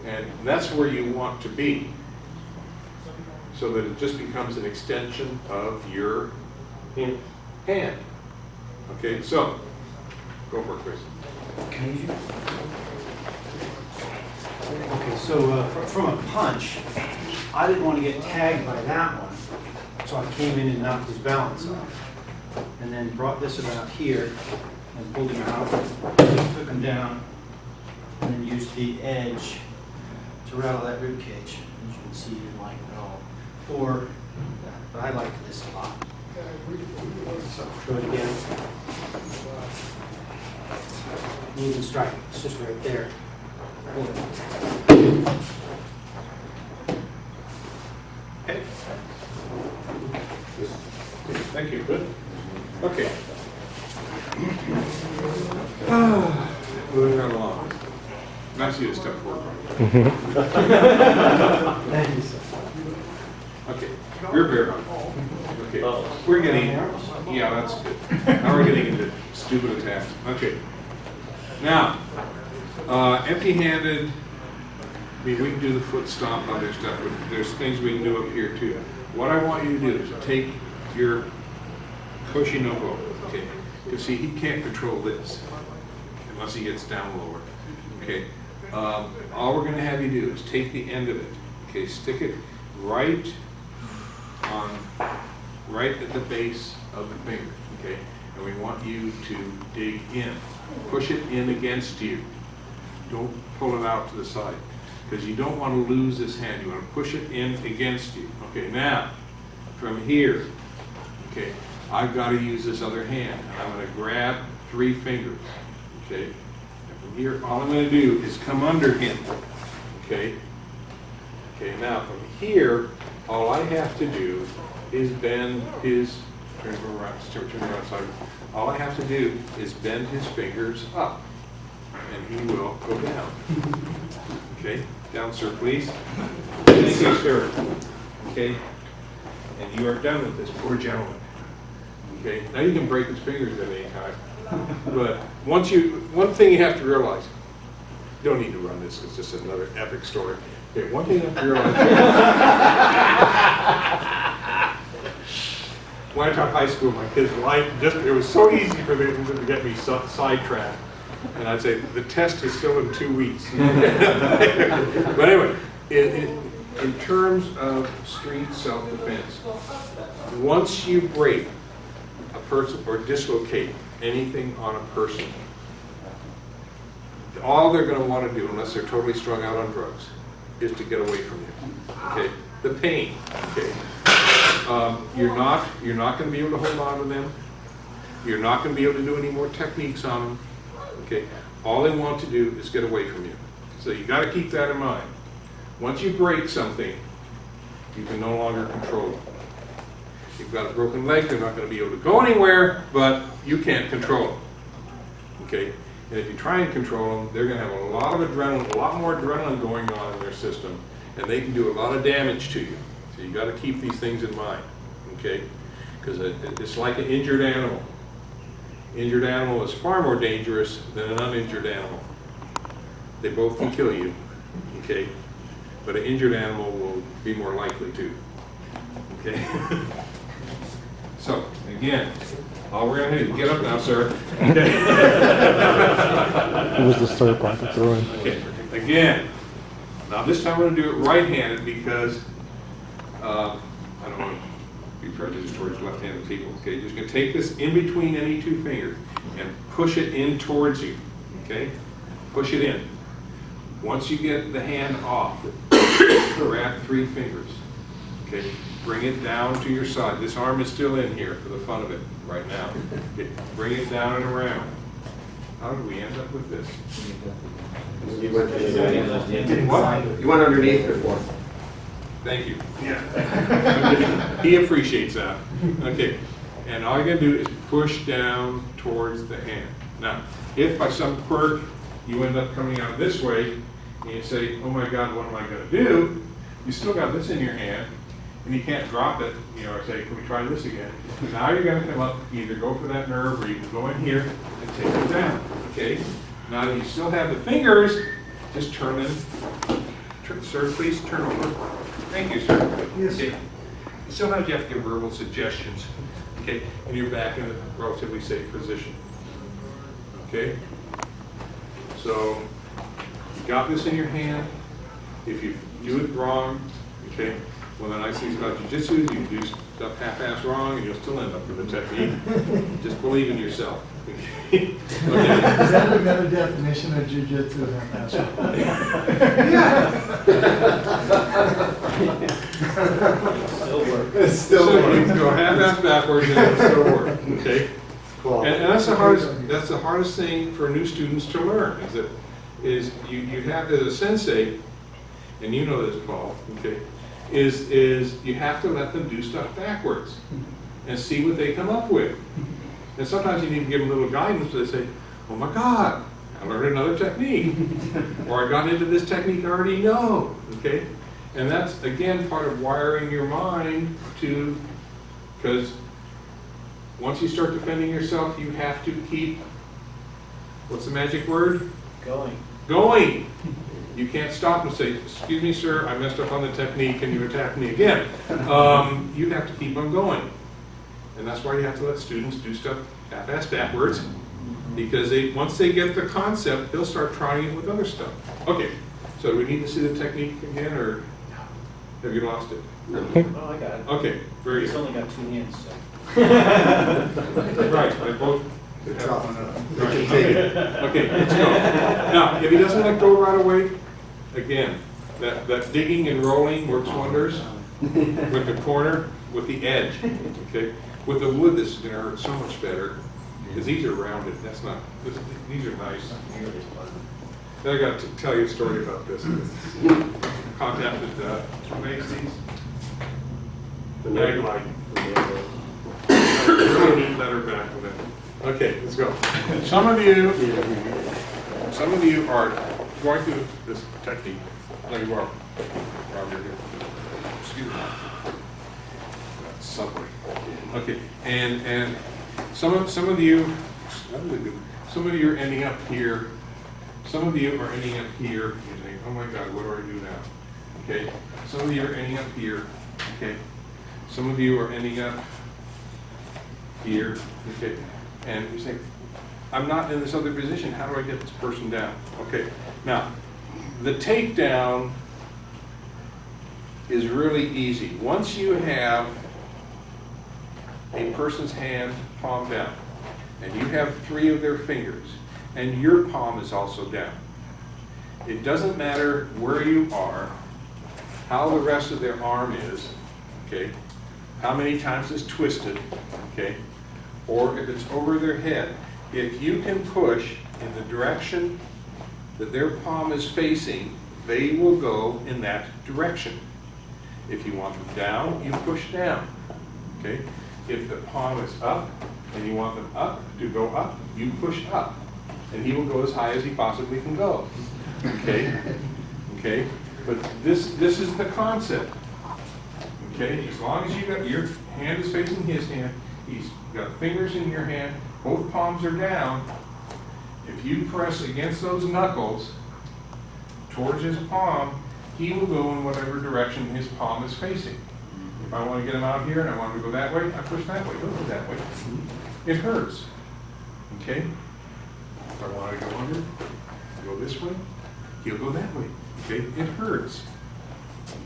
[SPEAKER 1] And that's where you want to be, so that it just becomes an extension of your hand. Okay, so go for it, Chris.
[SPEAKER 3] Okay, so from a punch, I didn't want to get tagged by that one, so I came in and knocked his balance off. And then brought this about here and pulled him out, took him down, and then used the edge to rattle that rib cage. As you can see, you didn't like it at all. Or, but I liked this a lot. So, show it again. Move and strike. It's just right there. Pull it. Okay.
[SPEAKER 1] Thank you. Good. Okay. Moving right along. Nice of you to step forward.
[SPEAKER 3] Thank you, sir.
[SPEAKER 1] Okay. Rear bear hug. Okay. We're getting. Yeah, that's good. Now we're getting into stupid attacks. Okay. Now, empty-handed. I mean, we can do the foot stomp and other stuff, but there's things we can do up here too. What I want you to do is to take your Koshi-No-Bo, okay? Because see, he can't control this unless he gets down lower, okay? All we're going to have you do is take the end of it, okay? Stick it right at the base of the finger, okay? And we want you to dig in. Push it in against you. Don't pull it out to the side, because you don't want to lose this hand. You want to push it in against you. Okay, now, from here, okay, I've got to use this other hand. And I'm going to grab 3 fingers, okay? And from here, all I'm going to do is come under him, okay? Okay, now from here, all I have to do is bend his, turn around side. All I have to do is bend his fingers up, and he will go down. Okay, down, sir, please. Thank you, sir. Okay, and you are done with this poor gentleman. Okay, now you can break his fingers at any time, but one thing you have to realize, you don't need to run this, it's just another epic story. Okay, one thing you have to realize, when I taught high school, my kids' life, it was so easy for them to get me sidetracked. And I'd say, the test is still in 2 weeks. But anyway, in terms of street self-defense, once you break a person or dislocate anything on a person, all they're going to want to do, unless they're totally strung out on drugs, is to get away from you. Okay, the pain. Okay, you're not going to be able to hold on to them. You're not going to be able to do any more techniques on them. Okay, all they want to do is get away from you. So you got to keep that in mind. Once you break something, you can no longer control them. You've got a broken leg, they're not going to be able to go anywhere, but you can't control them. Okay, and if you try and control them, they're going to have a lot of adrenaline, a lot more adrenaline going on in their system, and they can do a lot of damage to you. So you got to keep these things in mind. Okay, because it's like an injured animal. Injured animal is far more dangerous than an uninjured animal. They both can kill you, okay? But an injured animal will be more likely to, okay? So, again, all we're gonna do is get up now, sir. Okay.
[SPEAKER 8] It was the third part to throw in.
[SPEAKER 1] Okay, again, now this time we're gonna do it right-handed because, I don't want to be prejudiced towards left-handed people. Okay, you're just going to take this in between any two fingers and push it in towards you. Okay, push it in. Once you get the hand off, grab 3 fingers. Okay, bring it down to your side. This arm is still in here for the fun of it right now. Okay, bring it down and around. How did we end up with this?
[SPEAKER 8] You went underneath.
[SPEAKER 1] What?
[SPEAKER 8] You went underneath before.
[SPEAKER 1] Thank you. Yeah. He appreciates that. Okay. And all you're going to do is push down towards the hand. Now, if by some quirk you end up coming out this way and you say, oh my God, what am I going to do? You still got this in your hand and you can't drop it, or say, can we try this again? Now you're going to come up, either go for that nerve or you can go in here and take it down. Okay? Now that you still have the fingers, just turn them. Sir, please turn over. Thank you, sir.
[SPEAKER 2] Yes.
[SPEAKER 1] Okay. Sometimes you have to give verbal suggestions. Okay, and you're back in a relatively safe position. Okay? So, you got this in your hand. If you do it wrong, okay, one of the nice things about Jiu-Jitsu is you can do stuff half-ass wrong and you'll still end up with the technique. Just believe in yourself. Okay.
[SPEAKER 2] Is that another definition of Jiu-Jitsu?
[SPEAKER 3] Still work.
[SPEAKER 8] It still
[SPEAKER 1] So you
[SPEAKER 8] works.
[SPEAKER 1] can go half-ass backwards and it'll still work. Okay?
[SPEAKER 8] Cool.
[SPEAKER 1] And that's the hardest thing for new students to learn is you have as a sensei, and you know this, Paul, okay, is you have to let them do stuff backwards and see what they come up with. And sometimes you need to give them a little guidance so they say, oh my God, I learned another technique. Or I got into this technique I already know, okay? And that's, again, part of wiring your mind to, because once you start defending yourself, you have to keep, what's the magic word?
[SPEAKER 3] Going.
[SPEAKER 1] Going. You can't stop and say, excuse me, sir, I messed up on the technique and you attacked me again. You have to keep on going. And that's why you have to let students do stuff half-ass backwards, because once they get the concept, they'll start trying it with other stuff. Okay, so do we need to see the technique again, or have you lost it?
[SPEAKER 3] Oh, I got it.
[SPEAKER 1] Okay, very
[SPEAKER 3] He's
[SPEAKER 1] good.
[SPEAKER 3] only got 2 hands, so.
[SPEAKER 1] Right, they both.
[SPEAKER 8] Good job.
[SPEAKER 1] Right, okay, let's go. Now, if he doesn't let go right away, again, that digging and rolling works wonders with the corner, with the edge, okay? With the wood, this is going to hurt so much better because these are rounded. That's not. These are nice. Then I got to tell you a story about this. Contacted who makes these? The Mag-Light. Really neat letter back with it. Okay, let's go. Some of you are going through this technique. No, you are. Rob, you're here. Excuse me. That's Subway. Okay, and some of you are ending up here. Some of you are ending up here. You're saying, "Oh my God, what do I do now?" Okay. Some of you are ending up here. Okay. Some of you are ending up here. Okay. And you say, "I'm not in this other position. How do I get this person down?" Okay. Now, the takedown is really easy. Once you have a person's hand palm down, and you have 3 of their fingers, and your palm is also down, it doesn't matter where you are, how the rest of their arm is, okay, how many times it's twisted, okay, or if it's over their head. If you can push in the direction that their palm is facing, they will go in that direction. If you want them down, you push down, okay? If the palm is up and you want them up to go up, you push up, and he will go as high as he possibly can go, okay? Okay, but this is the concept, okay? As long as you got your hand is facing his hand, he's got fingers in your hand, both palms are down. If you press against those knuckles towards his palm, he will go in whatever direction his palm is facing. If I want to get him out here and I want him to go that way, I push that way. He'll go that way. It hurts. Okay? If I want to go under, go this way, he'll go that way. Okay? It hurts.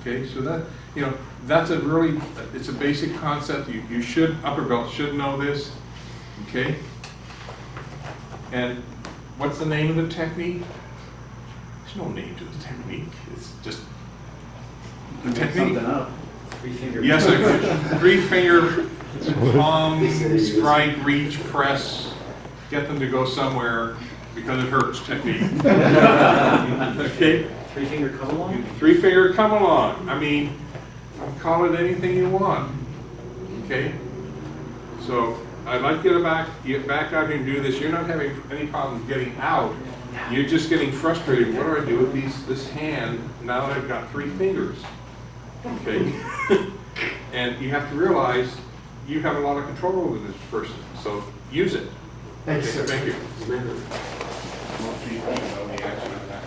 [SPEAKER 1] Okay? Okay, so that, you know, that's a really, it's a basic concept. You should, upper belt should know this, okay? And what's the name of the technique? There's no name to the technique. It's just the technique.
[SPEAKER 4] Something up.
[SPEAKER 3] Three-finger.
[SPEAKER 1] Yes, a 3-finger palm, strike, reach, press, get them to go somewhere because it hurts technique. Okay?
[SPEAKER 3] Three-finger come along?
[SPEAKER 1] 3-finger come along. I mean, call it anything you want. Okay? So I'd like you to get back out here and do this. You're not having any problems getting out. You're just getting frustrated. What do I do with this hand now that I've got 3 fingers? Okay? And you have to realize you have a lot of control over this person. So use it.
[SPEAKER 2] Thank you, sir.
[SPEAKER 1] Thank you.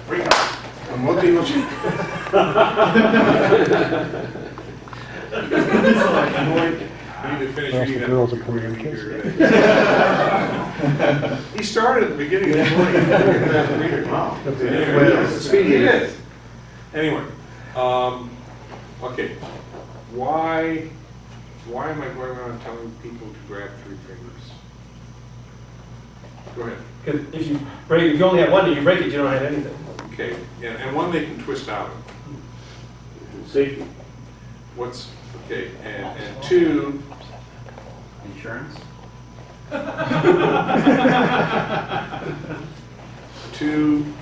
[SPEAKER 1] Break up. We need to finish reading that book before you leave here today. He started at the beginning of the morning. Wow. Speedy he is. Anyway, okay. Why am I going around telling people to grab 3 fingers? Go ahead.
[SPEAKER 5] Because if you only have one, and you break it, you don't have anything.
[SPEAKER 1] Okay, and one they can twist out of.
[SPEAKER 5] Safety.
[SPEAKER 1] Okay, and 2,
[SPEAKER 3] Insurance?
[SPEAKER 1] 2,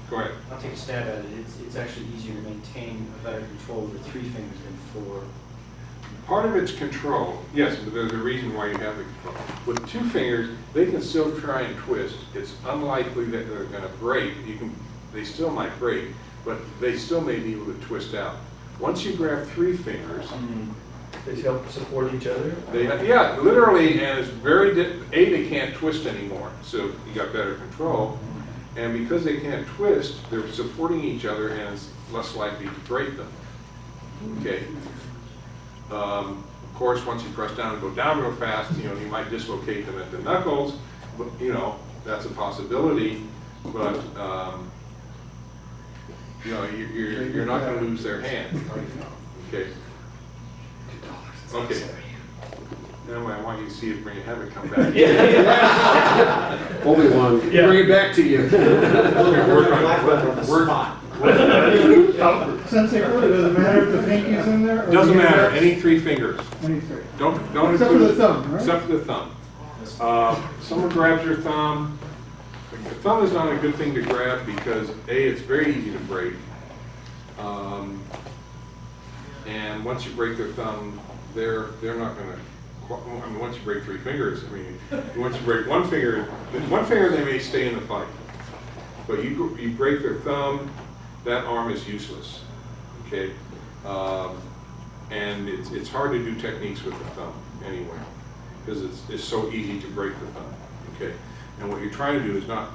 [SPEAKER 1] go ahead.
[SPEAKER 3] I'll take a stab at it. It's actually easier to maintain a better control over 3 fingers than 4.
[SPEAKER 1] Part of it's control, yes, but there's a reason why you have the control. With 2 fingers, they can still try and twist. It's unlikely that they're going to break. They still might break, but they still may be able to twist out. Once you grab 3 fingers,
[SPEAKER 5] They help support each other.
[SPEAKER 1] yeah, literally, and it's they can't twist anymore, so you got better control. And because they can't twist, they're supporting each other, and it's less likely to break them. Okay. Of course, once you press down and go down real fast, you might dislocate them at the knuckles, but that's a possibility. But you're not going to lose their hand. Okay. Okay. Anyway, I want you to see it when you have it come back.
[SPEAKER 8] Only one.
[SPEAKER 5] Yeah.
[SPEAKER 8] Bring it back to you.
[SPEAKER 2] Sensei, it doesn't matter if the pinky's in there? Or
[SPEAKER 1] Doesn't
[SPEAKER 2] the
[SPEAKER 1] matter.
[SPEAKER 2] index?
[SPEAKER 1] Any 3 fingers.
[SPEAKER 2] Any 3.
[SPEAKER 1] Don't
[SPEAKER 2] Except for
[SPEAKER 1] include-
[SPEAKER 2] the thumb, right?
[SPEAKER 1] Except for the thumb. Someone grabs your thumb. The thumb is not a good thing to grab because it's very easy to break. And once you break their thumb, they're not going to. Once you break 3 fingers, once you break 1 finger, they may stay in the fight. But you break their thumb, that arm is useless. Okay. And it's hard to do techniques with the thumb anyway, because it's so easy to break the thumb. Okay, and what you're trying to do is not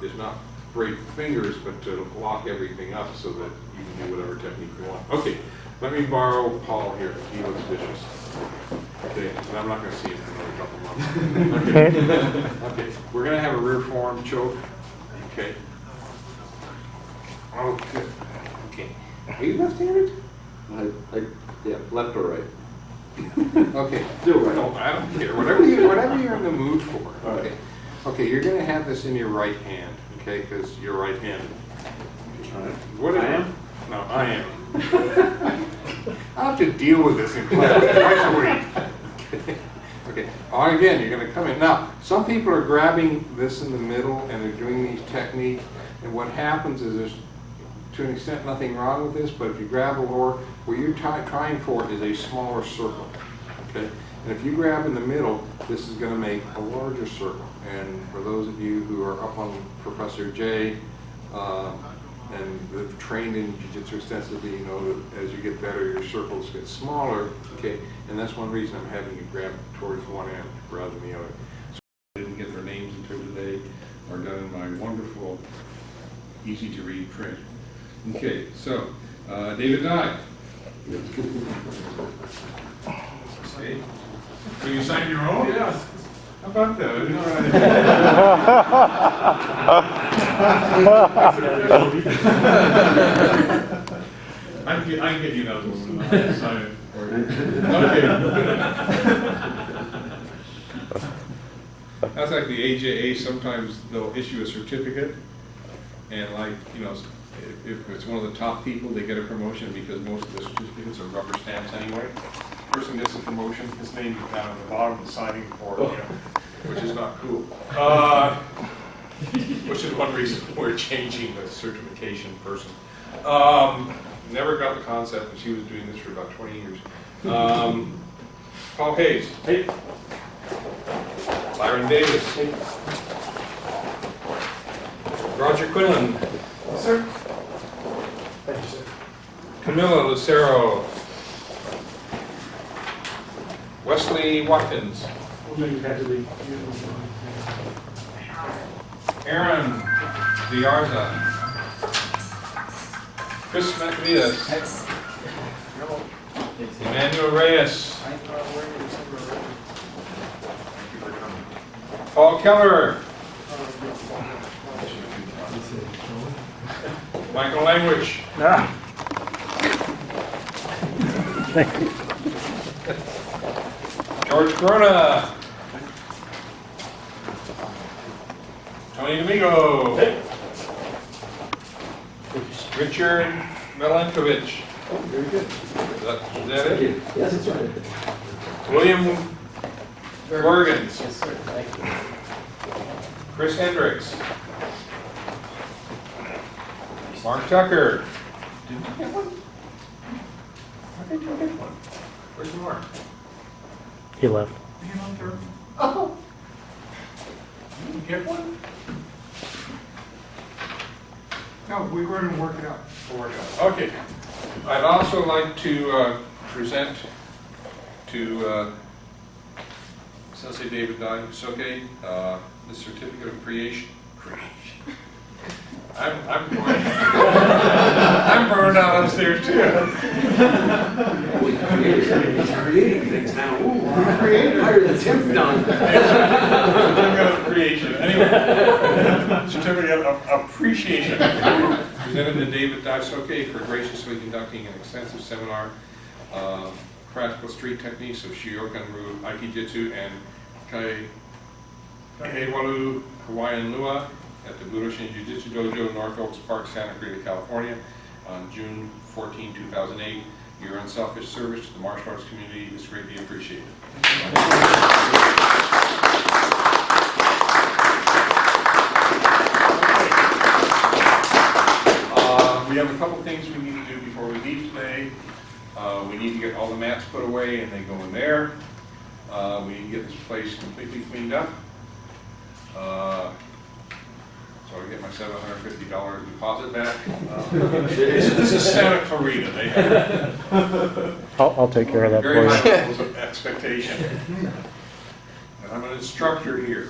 [SPEAKER 1] break the fingers, but to lock everything up so that you can do whatever technique you want. Okay, let me borrow Paul here. He looks vicious. Okay, and I'm not going to see him for another couple months. Okay, okay, we're going to have a rear forearm choke. Okay. Okay. Okay. Are you left-handed?
[SPEAKER 8] Yeah, left or right.
[SPEAKER 1] Okay, do it. I don't care. Whatever you're in the mood for. Okay. Okay, you're going to have this in your right hand. Okay, because you're right-handed. Whatever.
[SPEAKER 4] I am?
[SPEAKER 1] No, I am. I have to deal with this in class twice a week. Okay. Again, you're going to come in. Now, some people are grabbing this in the middle and they're doing these techniques, and what happens is there's, to an extent, nothing wrong with this, but if you grab a lower, what you're trying for is a smaller circle. Okay. And if you grab in the middle, this is going to make a larger circle. And for those of you who are up on Professor J and have trained in Jiu-Jitsu extensively, you know that as you get better, your circles get smaller. Okay, and that's one reason I'm having you grab towards one end rather than the other. So I didn't get their names until today, are done in my wonderful, easy-to-read print. Okay, so David Dye. Okay. So you signed your own? Yes. How about that? I didn't know
[SPEAKER 9] I can get you another one. I'll sign it for you. Okay. That's like the AJA, sometimes they'll issue a certificate, and like, you know, if it's one of the top people, they get a promotion because most of the certificates are rubber stamps anyway. Person gets a promotion, his name is down at the bottom of the signing for it, you know, which is not cool. Which is one reason we're changing the certification person. Never got the concept, and she was doing this for about 20 years. Paul Hayes. Hey. Byron Davis. Hey. Roger Quinlan.
[SPEAKER 3] Yes, sir. Thank you, sir.
[SPEAKER 1] Camilla Lucero. Wesley Watkins. Aaron Diarza. Chris Macvidas. Emmanuel Reyes. Paul Keller. Michael Langewisch. George Corona. Tony Domingo. Richard Milankovich.
[SPEAKER 8] Very good.
[SPEAKER 1] Is that it?
[SPEAKER 8] Yes, that's right.
[SPEAKER 1] William Morgans.
[SPEAKER 3] Yes, sir. Thank you.
[SPEAKER 1] Chris Hendricks. Mark Tucker. Did you get one? I think you get one. Where's Mark?
[SPEAKER 4] He left.
[SPEAKER 1] Oh. You didn't get one?
[SPEAKER 2] No, we were going to work it out.
[SPEAKER 1] We'll work it out. Okay. I'd also like to present to Sensei David Dye, Soke, the certificate of creation. I'm going. I'm burned out upstairs too.
[SPEAKER 8] He's creating things now. Ooh, higher than Tim's done.
[SPEAKER 1] Certificate of creation. Anyway, certificate of appreciation presented to David Dye Soke for graciously conducting an extensive seminar, practical street techniques of Shuyokan, Aikijutsu, and Kalhewalu Hawaiian Lua at the Budoshin Jujitsu Dojo, North Oaks Park, Santa Cruz, California, on June 14, 2008. Your unselfish service to the martial arts community is greatly appreciated. We have a couple things we need to do before we leave today. We need to get all the mats put away and they go in there. We need to get this place completely cleaned up. So I get my $750 deposit back. This is Santa Clarita. They have
[SPEAKER 4] I'll take care of that
[SPEAKER 1] very
[SPEAKER 4] for
[SPEAKER 1] high
[SPEAKER 4] you.
[SPEAKER 1] levels of expectation. And I'm an instructor here.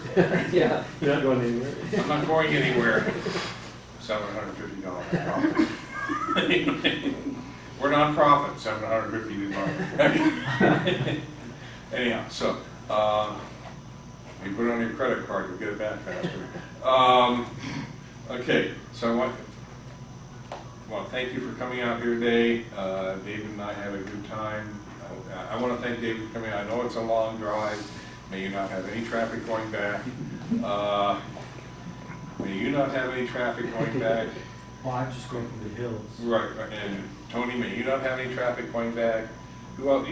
[SPEAKER 8] Yeah.
[SPEAKER 5] You're not going anywhere.
[SPEAKER 1] I'm not going anywhere. $750. We're non-profit, $750. Anyhow, so you put it on your credit card, you'll get it back faster. Okay, so I want to thank you for coming out here today. David and I had a good time. I want to thank David for coming. I know it's a long drive. May you not have any traffic going back. May you not have any traffic going back.
[SPEAKER 3] Well, I'm just going through the hills.
[SPEAKER 1] Right, and Tony, may you not have any traffic going back. Who else?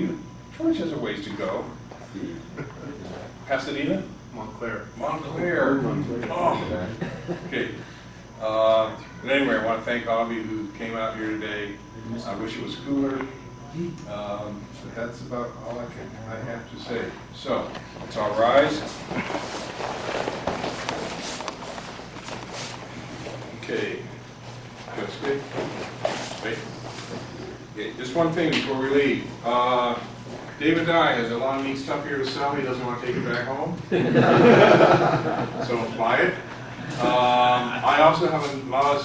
[SPEAKER 1] George has a ways to go. Pasadena?
[SPEAKER 9] Montclair.
[SPEAKER 1] Montclair. Oh. Okay. But anyway, I want to thank all of you who came out here today. I wish it was cooler. But that's about all I have to say. So, let's all rise. Okay. That's good. Wait. Okay, just one thing before we leave. David Dye has a lot of neat stuff here to sell. He doesn't want to take it back home. So buy it. I also have a lot of,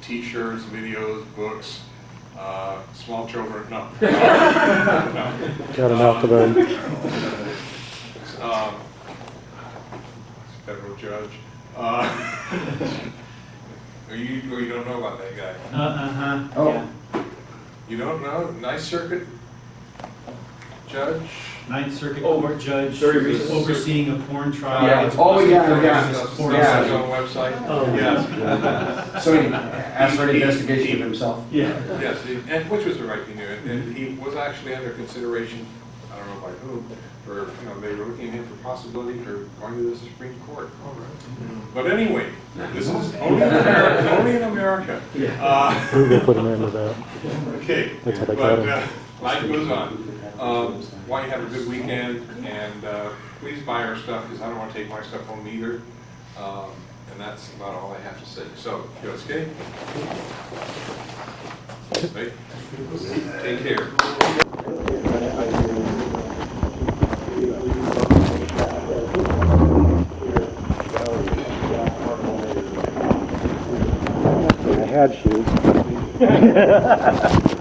[SPEAKER 1] t-shirts, videos, books, small children. No. No.
[SPEAKER 4] Got an alphabet.
[SPEAKER 1] Federal judge. You don't know about that guy.
[SPEAKER 3] Uh-huh.
[SPEAKER 8] Oh.
[SPEAKER 3] Yeah.
[SPEAKER 1] You don't know? Nice Circuit Judge?
[SPEAKER 3] Ninth Circuit Court Judge
[SPEAKER 8] very recent.
[SPEAKER 3] overseeing a porn trial.
[SPEAKER 8] Yeah. Oh, yeah.
[SPEAKER 1] Stuff,
[SPEAKER 8] Yeah.
[SPEAKER 1] his own website?
[SPEAKER 5] Oh,
[SPEAKER 1] Yes.
[SPEAKER 8] So he asked for an investigation of himself?
[SPEAKER 3] Yeah.
[SPEAKER 1] Yes, and which was the right thing to do, and he was actually under consideration, I don't know by whom, for, they were looking at him for possibility for going to the Supreme Court. But anyway, this is only in America, only in America.
[SPEAKER 4] We're gonna put them into that.
[SPEAKER 1] Okay,
[SPEAKER 4] That's how they
[SPEAKER 1] but
[SPEAKER 4] got 'em.
[SPEAKER 1] life goes on. Why you have a good weekend, and please buy our stuff, because I don't want to take my stuff home either. And that's about all I have to say. So, Yosuke? Right? Take care.
[SPEAKER 4] I had shoes.